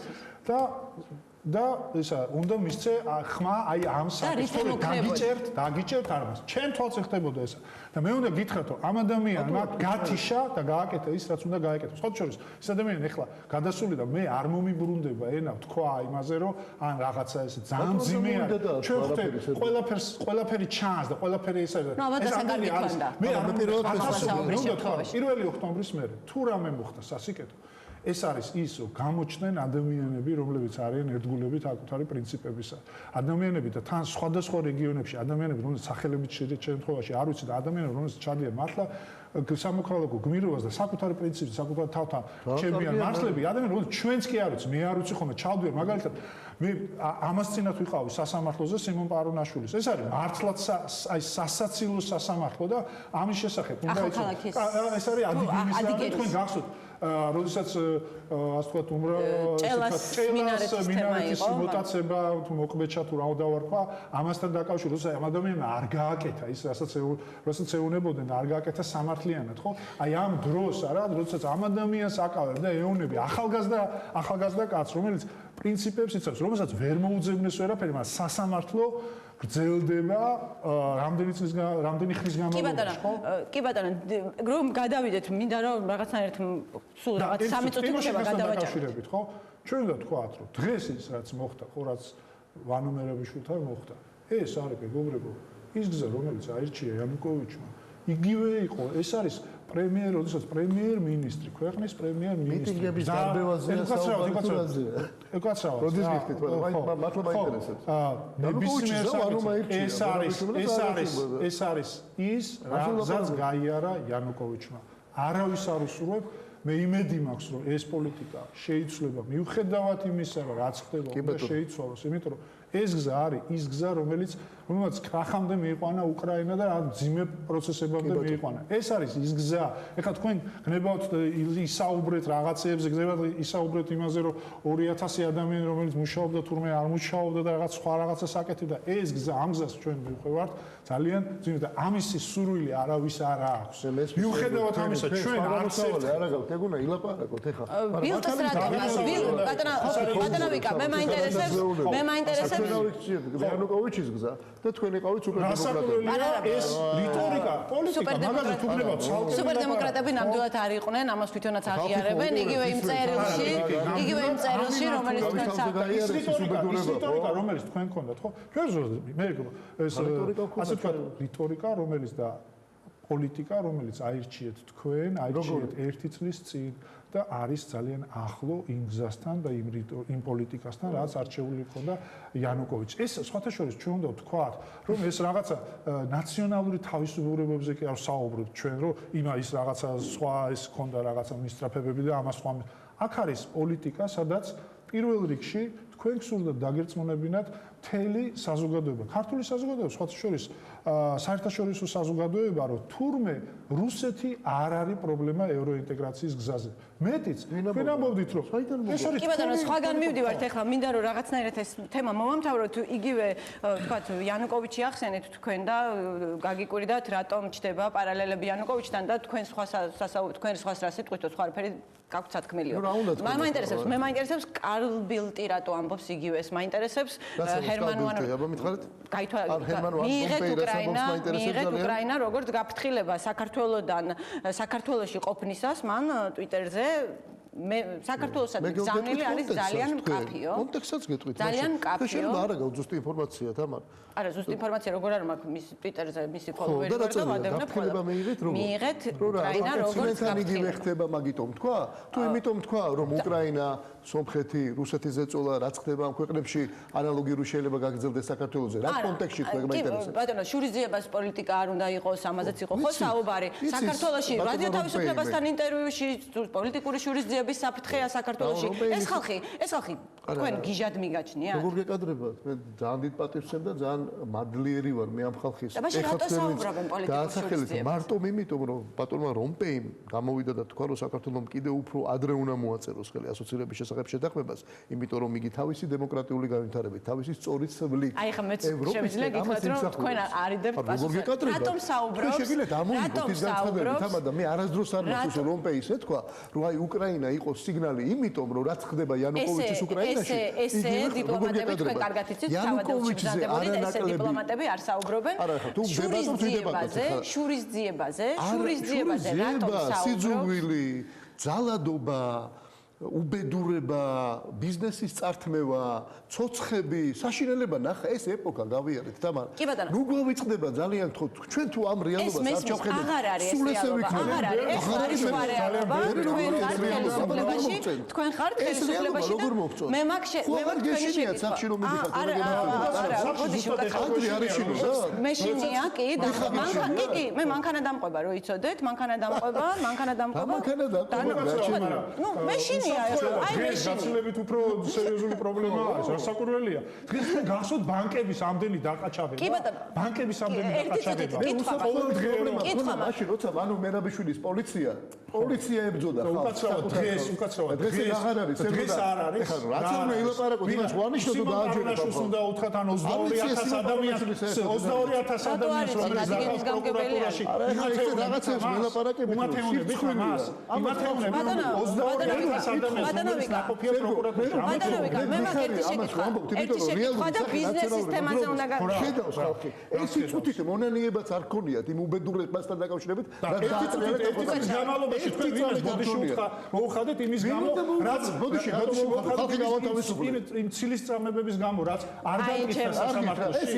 და ისა უნდა მისცე ხმა აი ამ საკითხს დაგიჭერთ არამას ჩემ თვალს ეხდებოდა ესა და მე უნდა გითხრათ რომ ამ ადამიანმა გათიშა და გააკეთა ის რაც უნდა გააკეთოს სხვა შორის ეს ადამიანი ეხლა გადასული და მე არ მომიბრუნდება ენა თქვა იმაზე რომ ან რაღაცა ესე ძალიან ძიმე არის ჩვენ ხვდებით ყველაფერი ჩანს და ყველაფერი ეს არის მე არ მომიბრუნდება 1 ოქტომბრის მერე თუ რამე მოხდა სასიკეთო ეს არის ის რომ გამოჩნდნენ ადამიანები რომლებიც არიან ერთგულებით საკუთარი პრინციპებისა ადამიანები და თან სხვადასხვა რეგიონებში ადამიანები რომელსაც სახელებით შემთხვევაში არ ვიცი და ადამიანები რომელსაც ჩადიან მართლა სამოქალაქო გმირობას და საკუთარი პრინციპი საკუთარ თავთან ჩემიან მარცხლები ადამიანები რომელსაც ჩვენც კი არ ვიცი მე არ ვიცი ხოლმე ჩავდივარ მაგალითად მე ამას წინათ ვიყავი სასამართლოზე სიმონ პარონაშვილის ეს არის მართლაც აი სასაცილო სასამართლო და ამის შესახებ უნდა იცოდეთ ეს არის ადიგენის თქვენ გახსოვთ როდესაც ასე ვთქვათ ჭელას მინარეთის მოტაცება თუ მოყბეჩა თუ რა დავარქვა ამასთან დაკავშირებით როდესაც ამ ადამიანმა არ გააკეთა ის რასაც ეუნებოდნენ არ გააკეთა სამართლიანად ხო აი ამ დროს არა როდესაც ამ ადამიანს აკავებ და ეუნები ახალგაზრდა კაცს რომელიც პრინციპებს იცავს რომელსაც ვერ მოუძებნეს ვერაფერი მაგრამ სასამართლო გრძელდება რამდენი ხნის განმავლობაში ხო? კი ბატონო, რომ გადავიდეთ, მინდა რომ რაღაცნაირად სულ რაღაც 3 წუთი მოხდება გადავაჭროთ, ხო? ჩვენ უნდა თქვათ, რომ დღეს ის რაც მოხდა, ხო რაც ვანომერაბიშვილთან მოხდა, ეს არის მეგობრებო, ის გზა რომელიც აირჩია იანუკოვიჩმა, იგივე იყო, ეს არის პრემიერ, როდესაც პრემიერ-მინისტრი, ქვეყნის პრემიერ-მინისტრი. მიტინგების დარბევაზეა საუბარი. ეკაცრავა. როდის გიხდით, მართლა მაინტერესებს. ეს არის ის, რაც გაიარა იანუკოვიჩმა. არავის არ უსურვებ, მე იმედი მაქვს, რომ ეს პოლიტიკა შეიცვლება მიუხედავად იმისა, რომ რაც ხდება, უნდა შეიცვალოს, იმიტომ რომ ეს გზა არის ის გზა, რომელიც კრახამდე მიიყვანა უკრაინა და ძიმე პროცესებამდე მიიყვანა. ეს არის ის გზა. ეხლა თქვენ გნებავთ ისაუბრეთ რაღაცეებზე, გნებავთ ისაუბრეთ იმაზე, რომ 2000 ადამიანი რომელიც მუშაობდა თურმე არ მუშაობდა და რაღაც სხვა რაღაცას აკეთებდა. ეს გზა, ამ გზას ჩვენ მივხვევართ ძალიან ძიმე და ამისი სურვილი არავის არ აქვს. მიუხედავად ამისა, ჩვენ არც არა გაქვთ, ეგონა ილაპარაკოთ ეხლა. ბილტს რატომას ბატონო ვიკა, მე მაინტერესებს იანუკოვიჩის გზა და თქვენ იყავით სუპერდემოკრატები. ეს რიტორიკა, პოლიტიკა, მაგაზე თუ გნებავთ ცალკე სუპერდემოკრატები ნამდვილად არ იყვნენ, ამას თვითონაც აღიარებენ, იგივე იმ წერილში, რომელიც თქვენ რიტორიკა, რომელიც თქვენ გქონდათ, ხო? ჩვენ მე ეს ასე ვთქვათ, რიტორიკა, რომელიც და პოლიტიკა, რომელიც აირჩიეთ თქვენ, აირჩიეთ 1 წლის წინ და არის ძალიან ახლო იმ გზასთან და იმ პოლიტიკასთან, რაც არჩეული ჰქონდა იანუკოვიჩს. ეს სხვათა შორის ჩვენ უნდა ვთქვათ, რომ ეს რაღაცა ნაციონალური თავისუფლებებზე კი არ საუბრობთ ჩვენ, რომ ის რაღაცა სხვა ეს ჰქონდა რაღაცა მისწრაფებები და ამას სხვა. აქ არის პოლიტიკა, სადაც პირველ რიგში თქვენ გსურდათ დაგერწმუნებინათ მთელი საზოგადოება, ქართული საზოგადოება, სხვათა შორის საერთაშორისო საზოგადოება, რომ თურმე რუსეთი არ არის პრობლემა ევროინტეგრაციის გზაზე. მეტიც, თქვენ ამბობდით, რომ ეს არის კი ბატონო, სხვაგან მივდივართ ახლა, მინდა რომ რაღაცნაირად ეს თემა მომამთავროთ, იგივე თქვათ იანუკოვიჩი ახსენეთ თქვენ და გაგიკვირდათ, რატომ ჩდება პარალელები იანუკოვიჩთან და თქვენ სხვას რა სიტყვით, სხვა არაფერი გაქვთ სათქმელიო. მე მაინტერესებს კარლ ბილტი რატო ამბობს იგივეს, მაინტერესებს ჰერმან ვან მიიღეთ უკრაინა როგორც გაფრთხილება საქართველოში ყოფნისას მან ტვიტერზე საქართველოსაც გზავნილი არის ძალიან მკაფიო. კონტექსტსაც გეტყვით. ძალიან მკაფიო. შეიძლება არა გაუძ ზუსტი ინფორმაცია, თამარ. არა, ზუსტი ინფორმაცია როგორ არ მაქვს მის ტვიტერზე მისი ფოლოვერი ვარ და ვადევნებ ყველა. მიიღეთ უკრაინა როგორც გაფრთხილება ხდება, მაგიტომ თქვა? თუ იმიტომ თქვა, რომ უკრაინა, სომხეთი, რუსეთის ზეწოლა რაც ხდება ამ ქვეყნებში ანალოგიური შეიძლება გაგრძელდეს საქართველოზე. რა კონტექსტში თქვენ მაინტერესებს? ბატონო, შურისძიებას პოლიტიკა არ უნდა იყოს, ამაზეც იყო ხო საუბარი. საქართველოში რადიო თავისუფლებასთან ინტერვიუში პოლიტიკური შურისძიების საფრთხეა საქართველოში. ეს ხალხი თქვენ გიჟად მიგაჩნიათ? როგორ გეკადრებათ? მე ძალიან დიდ პატივს ვცემ და ძალიან მადლიერი ვარ მე ამ ხალხის. მარტო იმიტომ რომ ბატონმა რომპეიმ გამოვიდა და თქვა რომ საქართველოს კიდე უფრო ადრე უნდა მოაწეროს ხელი ასოცირების შესახებ შეთანხმებას, იმიტომ რომ იგი თავისი დემოკრატიული განვითარებით, თავისი სწორი ცვლით აი ხა მეც შემიძლია გითხრათ რომ თქვენ არიდებთ პასუხს. რატომ საუბრობთ? შეგიძლიათ ამოიღოთ ის განცხადებები, თამადა მე არასდროს არ მახსოვს რომ რომპეის ეთქვა, რომ აი უკრაინა იყო სიგნალი იმიტომ რომ რაც ხდება იანუკოვიჩის უკრაინაში, ესე დიპლომატები თქვენ კარგად იცით თავადებში გზავნებოდით, ესე დიპლომატები არ საუბრობენ შურისძიებაზე, რატომ საუბრობთ? სიძულვილი, ძალადობა, უბედურება, ბიზნესის წართმევა, ცოცხები, საშინელება ნახა ეს ეპოქა გავიარეთ თამარ. ნუ გვავიწყდება ძალიან ჩვენ თუ ამ რეალობას არ ჩავხედავთ. აღარ არის ეს რეალობა, აღარ არის. ეს არის რეალობა. თქვენ ხართ ხელისუფლებაში და მე მაქვს თქვენი შეკითხვა. მე შინია კი და მე მანქანა დამყვება რო იცოდეთ, მანქანა დამყვება. ნუ მე შინია აი მე გაცილებით უფრო სერიოზული პრობლემაა ეს, რასაკვირველია. დღეს თქვენ გახსოვთ ბანკების ამდენი დაკაჩავება? ბანკების ამდენი დაკაჩავება. კითხვა მაშინ როცა ვანო მერაბიშვილის პოლიცია ებრძოდა ხალხს. უკაცრავად დღეს აღარ არის, დღეს არ არის. რაც უნდა ილაპარაკოთ, იმას ვანიშნოთ და დააჯერებოთ. უნდა უთხრათ ან 22000 ადამიანს, 22000 ადამიანს რომელიც დაკავდა პროკურატურაში. რაღაცებს ველაპარაკებით. უმათეუნები ხომ მას? იმათეუნები 22000 მე მაქვს ერთი შეკითხვა და ბიზნესის თემაზე უნდა გადავიდეთ ხალხი. ეს იწუთით მონანიებაც არ ქონიათ იმ უბედურებასთან დაკავშირებით, რაც ერთი განმავლობაში თქვენ ვინმეს ბოდიში მოუხადეთ იმის გამო, რაც ბოდიში ხალხი გავათავისუფლეთ იმ ცილის წამებების გამო, რაც არ დამტკიცა სასამართლოში.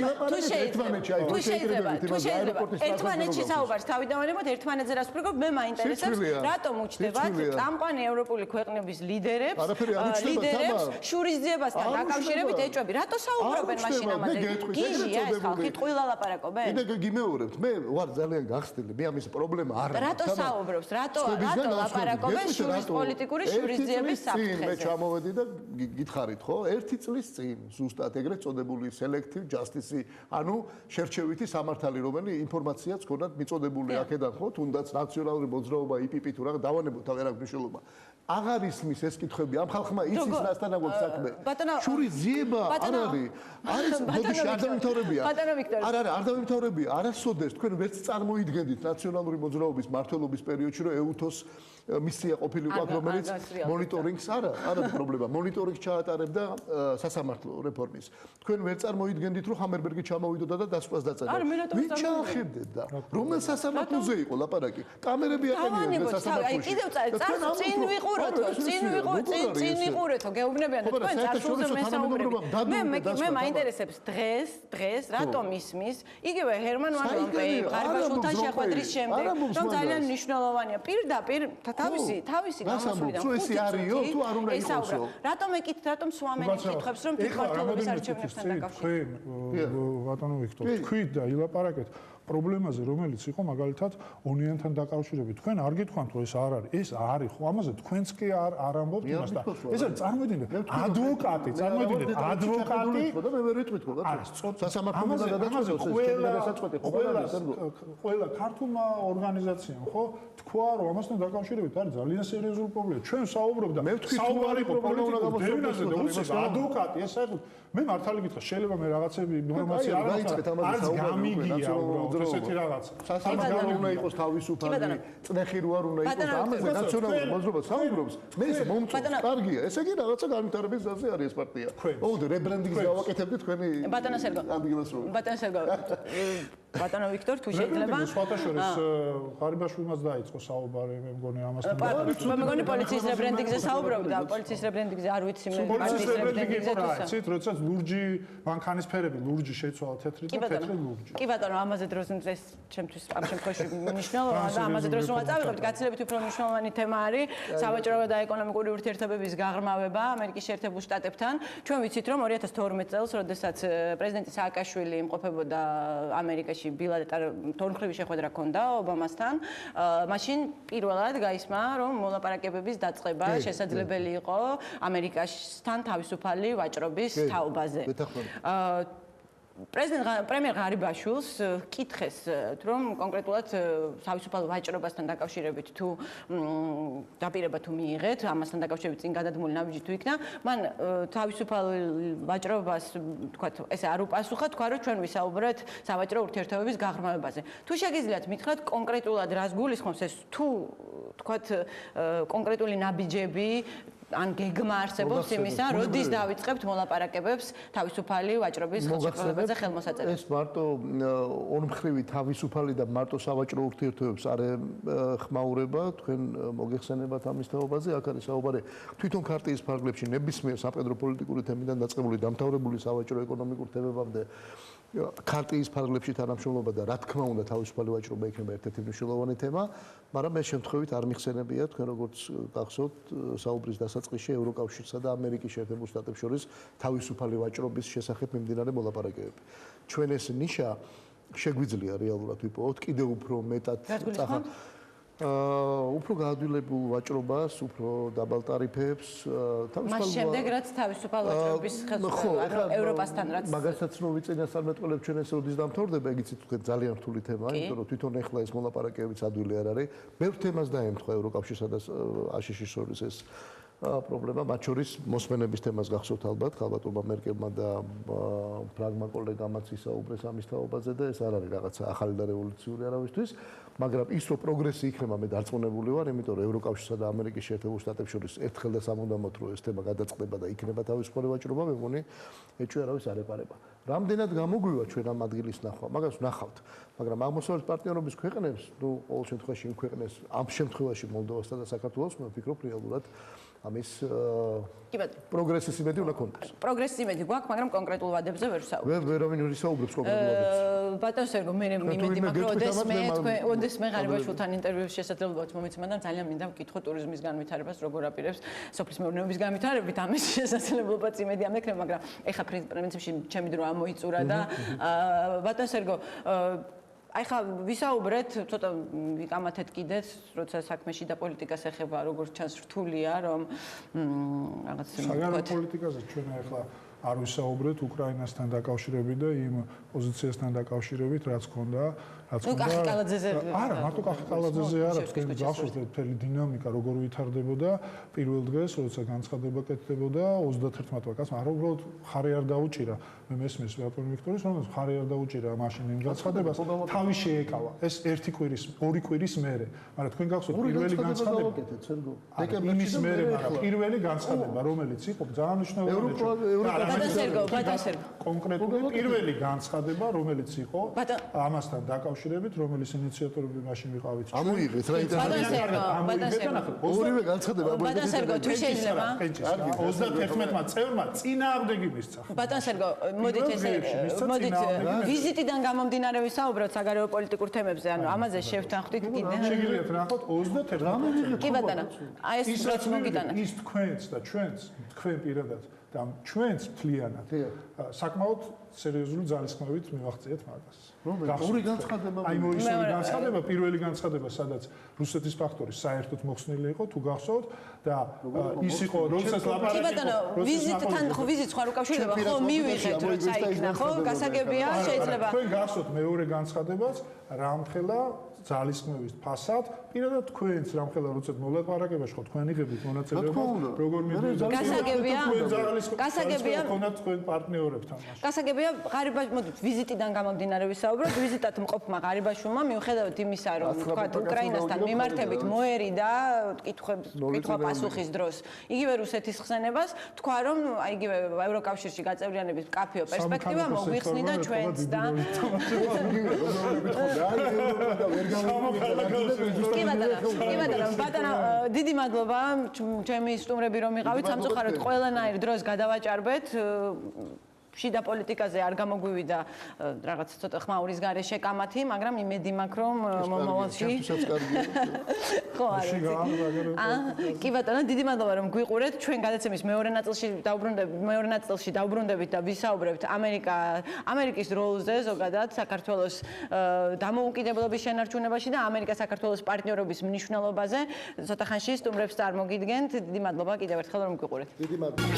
თუ შეიძლება ერთმანეთში საუბარს თავიდანვანებოთ, ერთმანეთზე რას ვფიქრობ, მე მაინტერესებს, რატომ უჩნდებათ წამყვანი ევროპული ქვეყნების ლიდერებს შურისძიებასთან დაკავშირებით ეჭვები. რატო საუბრობენ მაშინ ამაზე? გიჟია ეს ხალხი, ტყუილა ლაპარაკობენ? კიდე გიმეორებთ, მე ვარ ძალიან გახსნილი, მე ამის პრობლემა არ არის. რატო საუბრობს? რატო ლაპარაკობენ პოლიტიკური შურისძიების საფრთხეზე? მე ჩამოვედი და გითხარით, ხო? 1 წლის წინ ზუსტად ეგრეთ წოდებული selective justice, ანუ შერჩევითი სამართალი, რომელიც ინფორმაციაც ქონდათ მიწოდებული აქედან, ხო? თუნდაც ნაციონალური მოძრაობა IPP თუ რა დავანებოთ, აღარ აქვს მნიშვნელობა. აღარ ისმის ეს კითხვები ამ ხალხმა იცის რასთან აქვს საქმე. შურისძიება არ არის. არის ბოდიში არ დამთავრებია. არ დამთავრებია. არასოდეს თქვენ ვერც წარმოიდგენდით ნაციონალური მოძრაობის მმართველობის პერიოდში რომ EUTOS მისია ყოფილიყო აქ რომელიც მონიტორინგს არა პრობლემა. მონიტორინგს ჩაატარებდა სასამართლო რეფორმის. თქვენ ვერ წარმოიდგენდით რომ ჰამერბერგი ჩამოვიდოდა და დასკვას დაწერა. ვინ ჩაახედეთ და რომელ სასამართლოზე იყო ლაპარაკი? კამერები აყენებდნენ სასამართლოში. კიდევ წინ ვიყურეთო გეუბნებიან და თქვენ წარსულზე მესაუბრები. მე მაინტერესებს დღეს რატომ ისმის იგივე ჰერმან ვან რომპეი ღარიბაშვილთან შეხვედრის შემდეგ რომ ძალიან მნიშვნელოვანია პირდაპირ თავისი გამოსვლიდან ხუთი არისო თუ არ უნდა იყოსო რატომ სვამენი კითხებს რომ თვითმმართველობის არჩევნებთან დაკავშირებით ბატონო ვიქტორ თქვით და ილაპარაკეთ პრობლემაზე, რომელიც იყო მაგალითად ონიანთან დაკავშირებით. თქვენ არ გითხოვთ, რომ ეს არ არის. ეს არის, ხო, ამაზე თქვენც კი არ ამბობთ იმას და ეს არის წარმოიდგინეთ, ადვოკატი, წარმოიდგინეთ, ადვოკატი და მე ვერ ვიტყვით, ხო? არის, სასამართლო გადაწყვეტს, გადასაწყვეტი ხო არის, ყველა ქართულმა ორგანიზაციამ, ხო, თქვა, რომ ამასთან დაკავშირებით არის ძალიან სერიოზული პრობლემა. ჩვენ საუბრობ და საუბარი იყო პოლიტიკურ დევნაზე და უცებ ადვოკატი, ეს საერთოდ მე მართალი გითხრა, შეიძლება მე რაღაცები ინფორმაცია არ არის გამიგია უბრალოდ ესეთი რაღაცა. სასამართლო უნდა იყოს თავისუფალი, წნეხი რო არ უნდა იყოს და ამაზე ნაციონალური მოძრაობა საუბრობს. მე ეს მომწონს, კარგია. ესე იგი რაღაცა განვითარების გზაზე არის ეს პარტია. ოღონდ რებრენდინგს გავაკეთებდი თქვენი ადგილას რო. ბატონო სერგო. ბატონო ვიქტორ, თუ შეიძლება სხვათა შორის ღარიბაშვილმაც დაიწყო საუბარი, მე მგონი ამასთან. მე მგონი პოლიციის რებრენდინგზე საუბრობდა, პოლიციის რებრენდინგზე არ ვიცი მე პოლიციის რებრენდინგზე თუცა. როდესაც ლურჯი მანქანისფერები, ლურჯი შეცვალა თეთრი და თეთრი ლურჯი. კი ბატონო, ამაზე დროს ეს ჩემთვის ამ შემთხვევაში მნიშვნელოვანია და ამაზე დროს რომ წავიღებთ, გაცილებით უფრო მნიშვნელოვანი თემა არის სავაჭრო და ეკონომიკური ურთიერთობების გაღრმავება ამერიკის შეერთებულ შტატებთან. ჩვენ ვიცით რომ 2012 წელს, როდესაც პრეზიდენტი სააკაშვილი იმყოფებოდა ამერიკაში თორმხრივი შეხვედრა ჰქონდა ობამასთან, მაშინ პირველად გაისმა, რომ მოლაპარაკებების დაწყება შესაძლებელი იყო ამერიკასთან თავისუფალი ვაჭრობის თაობაზე. პრემიერ ღარიბაშვილს კითხეს, რომ კონკრეტულად თავისუფალ ვაჭრობასთან დაკავშირებით თუ დაპირება თუ მიიღეთ, ამასთან დაკავშირებით წინ გადადგმული ნაბიჯი თუ იქნა, მან თავისუფალ ვაჭრობას, თქვათ, ესე არ უპასუხა, თქვა, რომ ჩვენ ვისაუბრეთ სავაჭრო ურთიერთობების გაღრმავებაზე. თუ შეგიძლიათ მითხრათ კონკრეტულად რას გულისხმობს ეს თუ თქვათ კონკრეტული ნაბიჯები ან გეგმა არსებობს იმისა, როდის დავიწყებთ მოლაპარაკებებს თავისუფალი ვაჭრობის ხელშეკრულებაზე ხელმოსაწერად. ეს მარტო ორმხრივი თავისუფალი და მარტო სავაჭრო ურთიერთობებს არ ხმაურება, თქვენ მოგეხსენებათ ამის თაობაზე, აქ არის საუბარი თვითონ ქარტიის ფარგლებში ნებისმიერ სამხედრო პოლიტიკური თემიდან დაწყებული დამთავრებული სავაჭრო ეკონომიკურ თემებამდე ქარტიის ფარგლებში თანამშრომლობა და რა თქმა უნდა თავისუფალი ვაჭრობა იქნება ერთ-ერთი მნიშვნელოვანი თემა, მაგრამ ეს შემთხვევით არ მიხსენებია თქვენ როგორც გახსოვთ საუბრის დასაწყისში ევროკავშირსა და ამერიკის შეერთებულ შტატებს შორის თავისუფალი ვაჭრობის შესახებ მიმდინარე მოლაპარაკებები. ჩვენ ეს ნიშა შეგვიძლია რეალურად ვიპოვოთ კიდევ უფრო მეტად უფრო გაადვილებულ ვაჭრობას, უფრო დაბალ ტარიფებს, მას შემდეგ რაც თავისუფალ ვაჭრობის ხელშეკრულება ევროპასთან რაც მაგასაც რო ვიწინასწარმეტყველებ ჩვენ ეს როდის დამთავრდება, ეგიცით თქვენ ძალიან რთული თემაა, იმიტომ რომ თვითონ ეხლა ეს მოლაპარაკებებიც ადვილი არ არის. ბევრ თემას დაემთხვა ევროკავშირსა და აშშ-ის შორის ეს პრობლემა, მათ შორის მოსმენების თემას გახსოვთ ალბათ, ხალბატონმა მერკელმა და ფრანგმა კოლეგამაც ისაუბრეს ამის თაობაზე და ეს არ არის რაღაცა ახალი და რევოლუციური არავისთვის, მაგრამ ის რომ პროგრესი იქნება მე დარწმუნებული ვარ, იმიტომ რომ ევროკავშირსა და ამერიკის შეერთებულ შტატებს შორის ერთხელ და სამუდამოდ რო ეს თემა გადაწყდება და იქნება თავისუფალი ვაჭრობა, მე მგონი ეჭვი არავის არ ეპარება. რამდენად გამოგვივა ჩვენ ამ ადგილის ნახვა, მაგას ვნახავთ, მაგრამ აღმოსავლეთ პარტნიორობის ქვეყნებს, ნუ ყოველ შემთხვევაში იმ ქვეყნებს, ამ შემთხვევაში მოლდოვასთან და საქართველოს, მე ვფიქრობ რეალურად ამის პროგრესის იმედი უნდა ქონდეს. პროგრესის იმედი გვაქვს, მაგრამ კონკრეტულ ვადებზე ვერ ვსაუბრობ. ვერავინ ვერ ისაუბრებს კონკრეტულ ვადებზე. ბატონ სერგო, მე იმედი მაქვს, რომ ოდესმე ღარიბაშვილთან ინტერვიუს შესაძლებლობაც მომეცემა და ძალიან მინდა ვკითხო ტურიზმის განვითარებას, როგორ აპირებს სოფლის მეურნეობის განვითარებით, ამის შესაძლებლობაც იმედი ამექნება, მაგრამ ეხლა პრინციპში ჩემი დრო ამოიწურა და ბატონ სერგო აი ხა ვისაუბრეთ, ცოტა ვიკამათეთ კიდეც, როცა საქმეში და პოლიტიკას ეხება, როგორც ჩანს რთულია, რომ რაღაც საგარეო პოლიტიკაზე ჩვენ ახლა არ ვისაუბრეთ უკრაინასთან დაკავშირებით და იმ პოზიციასთან დაკავშირებით, რაც ქონდა, არა, მარტო კახიკალაძეზე არა, თქვენ გახსოვთ მთელი დინამიკა როგორ ვითარდებოდა პირველ დღეს, როცა განცხადება კეთდებოდა 31 ვაკას, არა უბრალოდ ხარი არ დაუჭირა. მე მესმის ბატონ ვიქტორის, რომ ხარი არ დაუჭირა მაშინ იმ განცხადებას, თავი შეეკავა. ეს ერთი კვირის, ორი კვირის მერე. მაგრამ თქვენ გახსოვთ პირველი განცხადება. დეკემბრის მერე, მაგრამ პირველი განცხადება, რომელიც იყო ძალიან მნიშვნელოვანი. ბატონ სერგო, კონკრეტული პირველი განცხადება, რომელიც იყო ამასთან დაკავშირებით, რომელიც ინიციატორები მაშინ ვიყავით. ამოიღეთ რა ინტერესია. ორივე განცხადება ამოიღეთ. ბატონ სერგო, თუ შეიძლება 31-მა წევრმა წინააღმდეგი მისცა. ბატონ სერგო, მოდით ვიზიტიდან გამომდინარე ვისაუბროთ საგარეო პოლიტიკურ თემებზე, ანუ ამაზე შევთანხმდით კიდე. შეგიძლიათ ნახოთ 31-მა. კი ბატონო, აი ეს რაც მოგიტანა. ის თქვენს და ჩვენს, თქვენ პირადად და ჩვენს მთლიანად საკმაოდ სერიოზული ძალისხმევით მივახციეთ მაგას. ორი განცხადება აი მოისორი განცხადება, პირველი განცხადება, სადაც რუსეთის ფაქტორი საერთოდ მოხსნილი იყო, თუ გახსოვთ და ის იყო, როდესაც ლაპარაკი იყო. კი ბატონო, ვიზიტთან ხო ვიზიტს ხარ უკავშირდება, ხო მივიღეთ როცა იქნა, ხო? გასაგებია, შეიძლება. თქვენ გახსოვთ მეორე განცხადებაც, რამხელა ძალისხმევის ფასად, პირადად თქვენც რამხელა როდესაც მოლაპარაკებაში ხო თქვენ იღებით მონაწილეობას, როგორ მიდიოდა. გასაგებია, ხონდათ თქვენ პარტნიორებთან მაშინ. გასაგებია, ღარიბაშ მოდით ვიზიტიდან გამომდინარე ვისაუბროთ, ვიზიტად მყოფმა ღარიბაშვილმა მიუხედავად იმისა, რომ თქვა უკრაინასთან მიმართებით მოერიდა კითხვა-პასუხის დროს იგივე რუსეთის ხსენებას, თქვა რომ იგივე ევროკავშირში გაწევრიანების მკაფიო პერსპექტივა მოგვიხსნიდა ჩვენც და კი ბატონო, დიდი მადლობა ჩემი სტუმრები რომ იყავით, სამწუხაროდ ყველანაირ დროს გადავაჭარბეთ. შიდა პოლიტიკაზე არ გამოგვივიდა რაღაც ცოტა ხმაურის გარეშე კამათი, მაგრამ იმედი მაქვს რომ მომავალში ხო არის. კი ბატონო, დიდი მადლობა რომ გვიყურეთ. ჩვენ გადაცემის მეორე ნაწილში დავბრუნდებით და ვისაუბრებთ ამერიკის როლზე ზოგადად საქართველოს დამოუკიდებლობის შენარჩუნებაში და ამერიკა-საქართველოს პარტნიორობის მნიშვნელობაზე. ცოტა ხანში სტუმრებს წარმოგიდგენთ. დიდი მადლობა კიდევ ერთხელ რომ გვიყურეთ. დიდი მადლობა.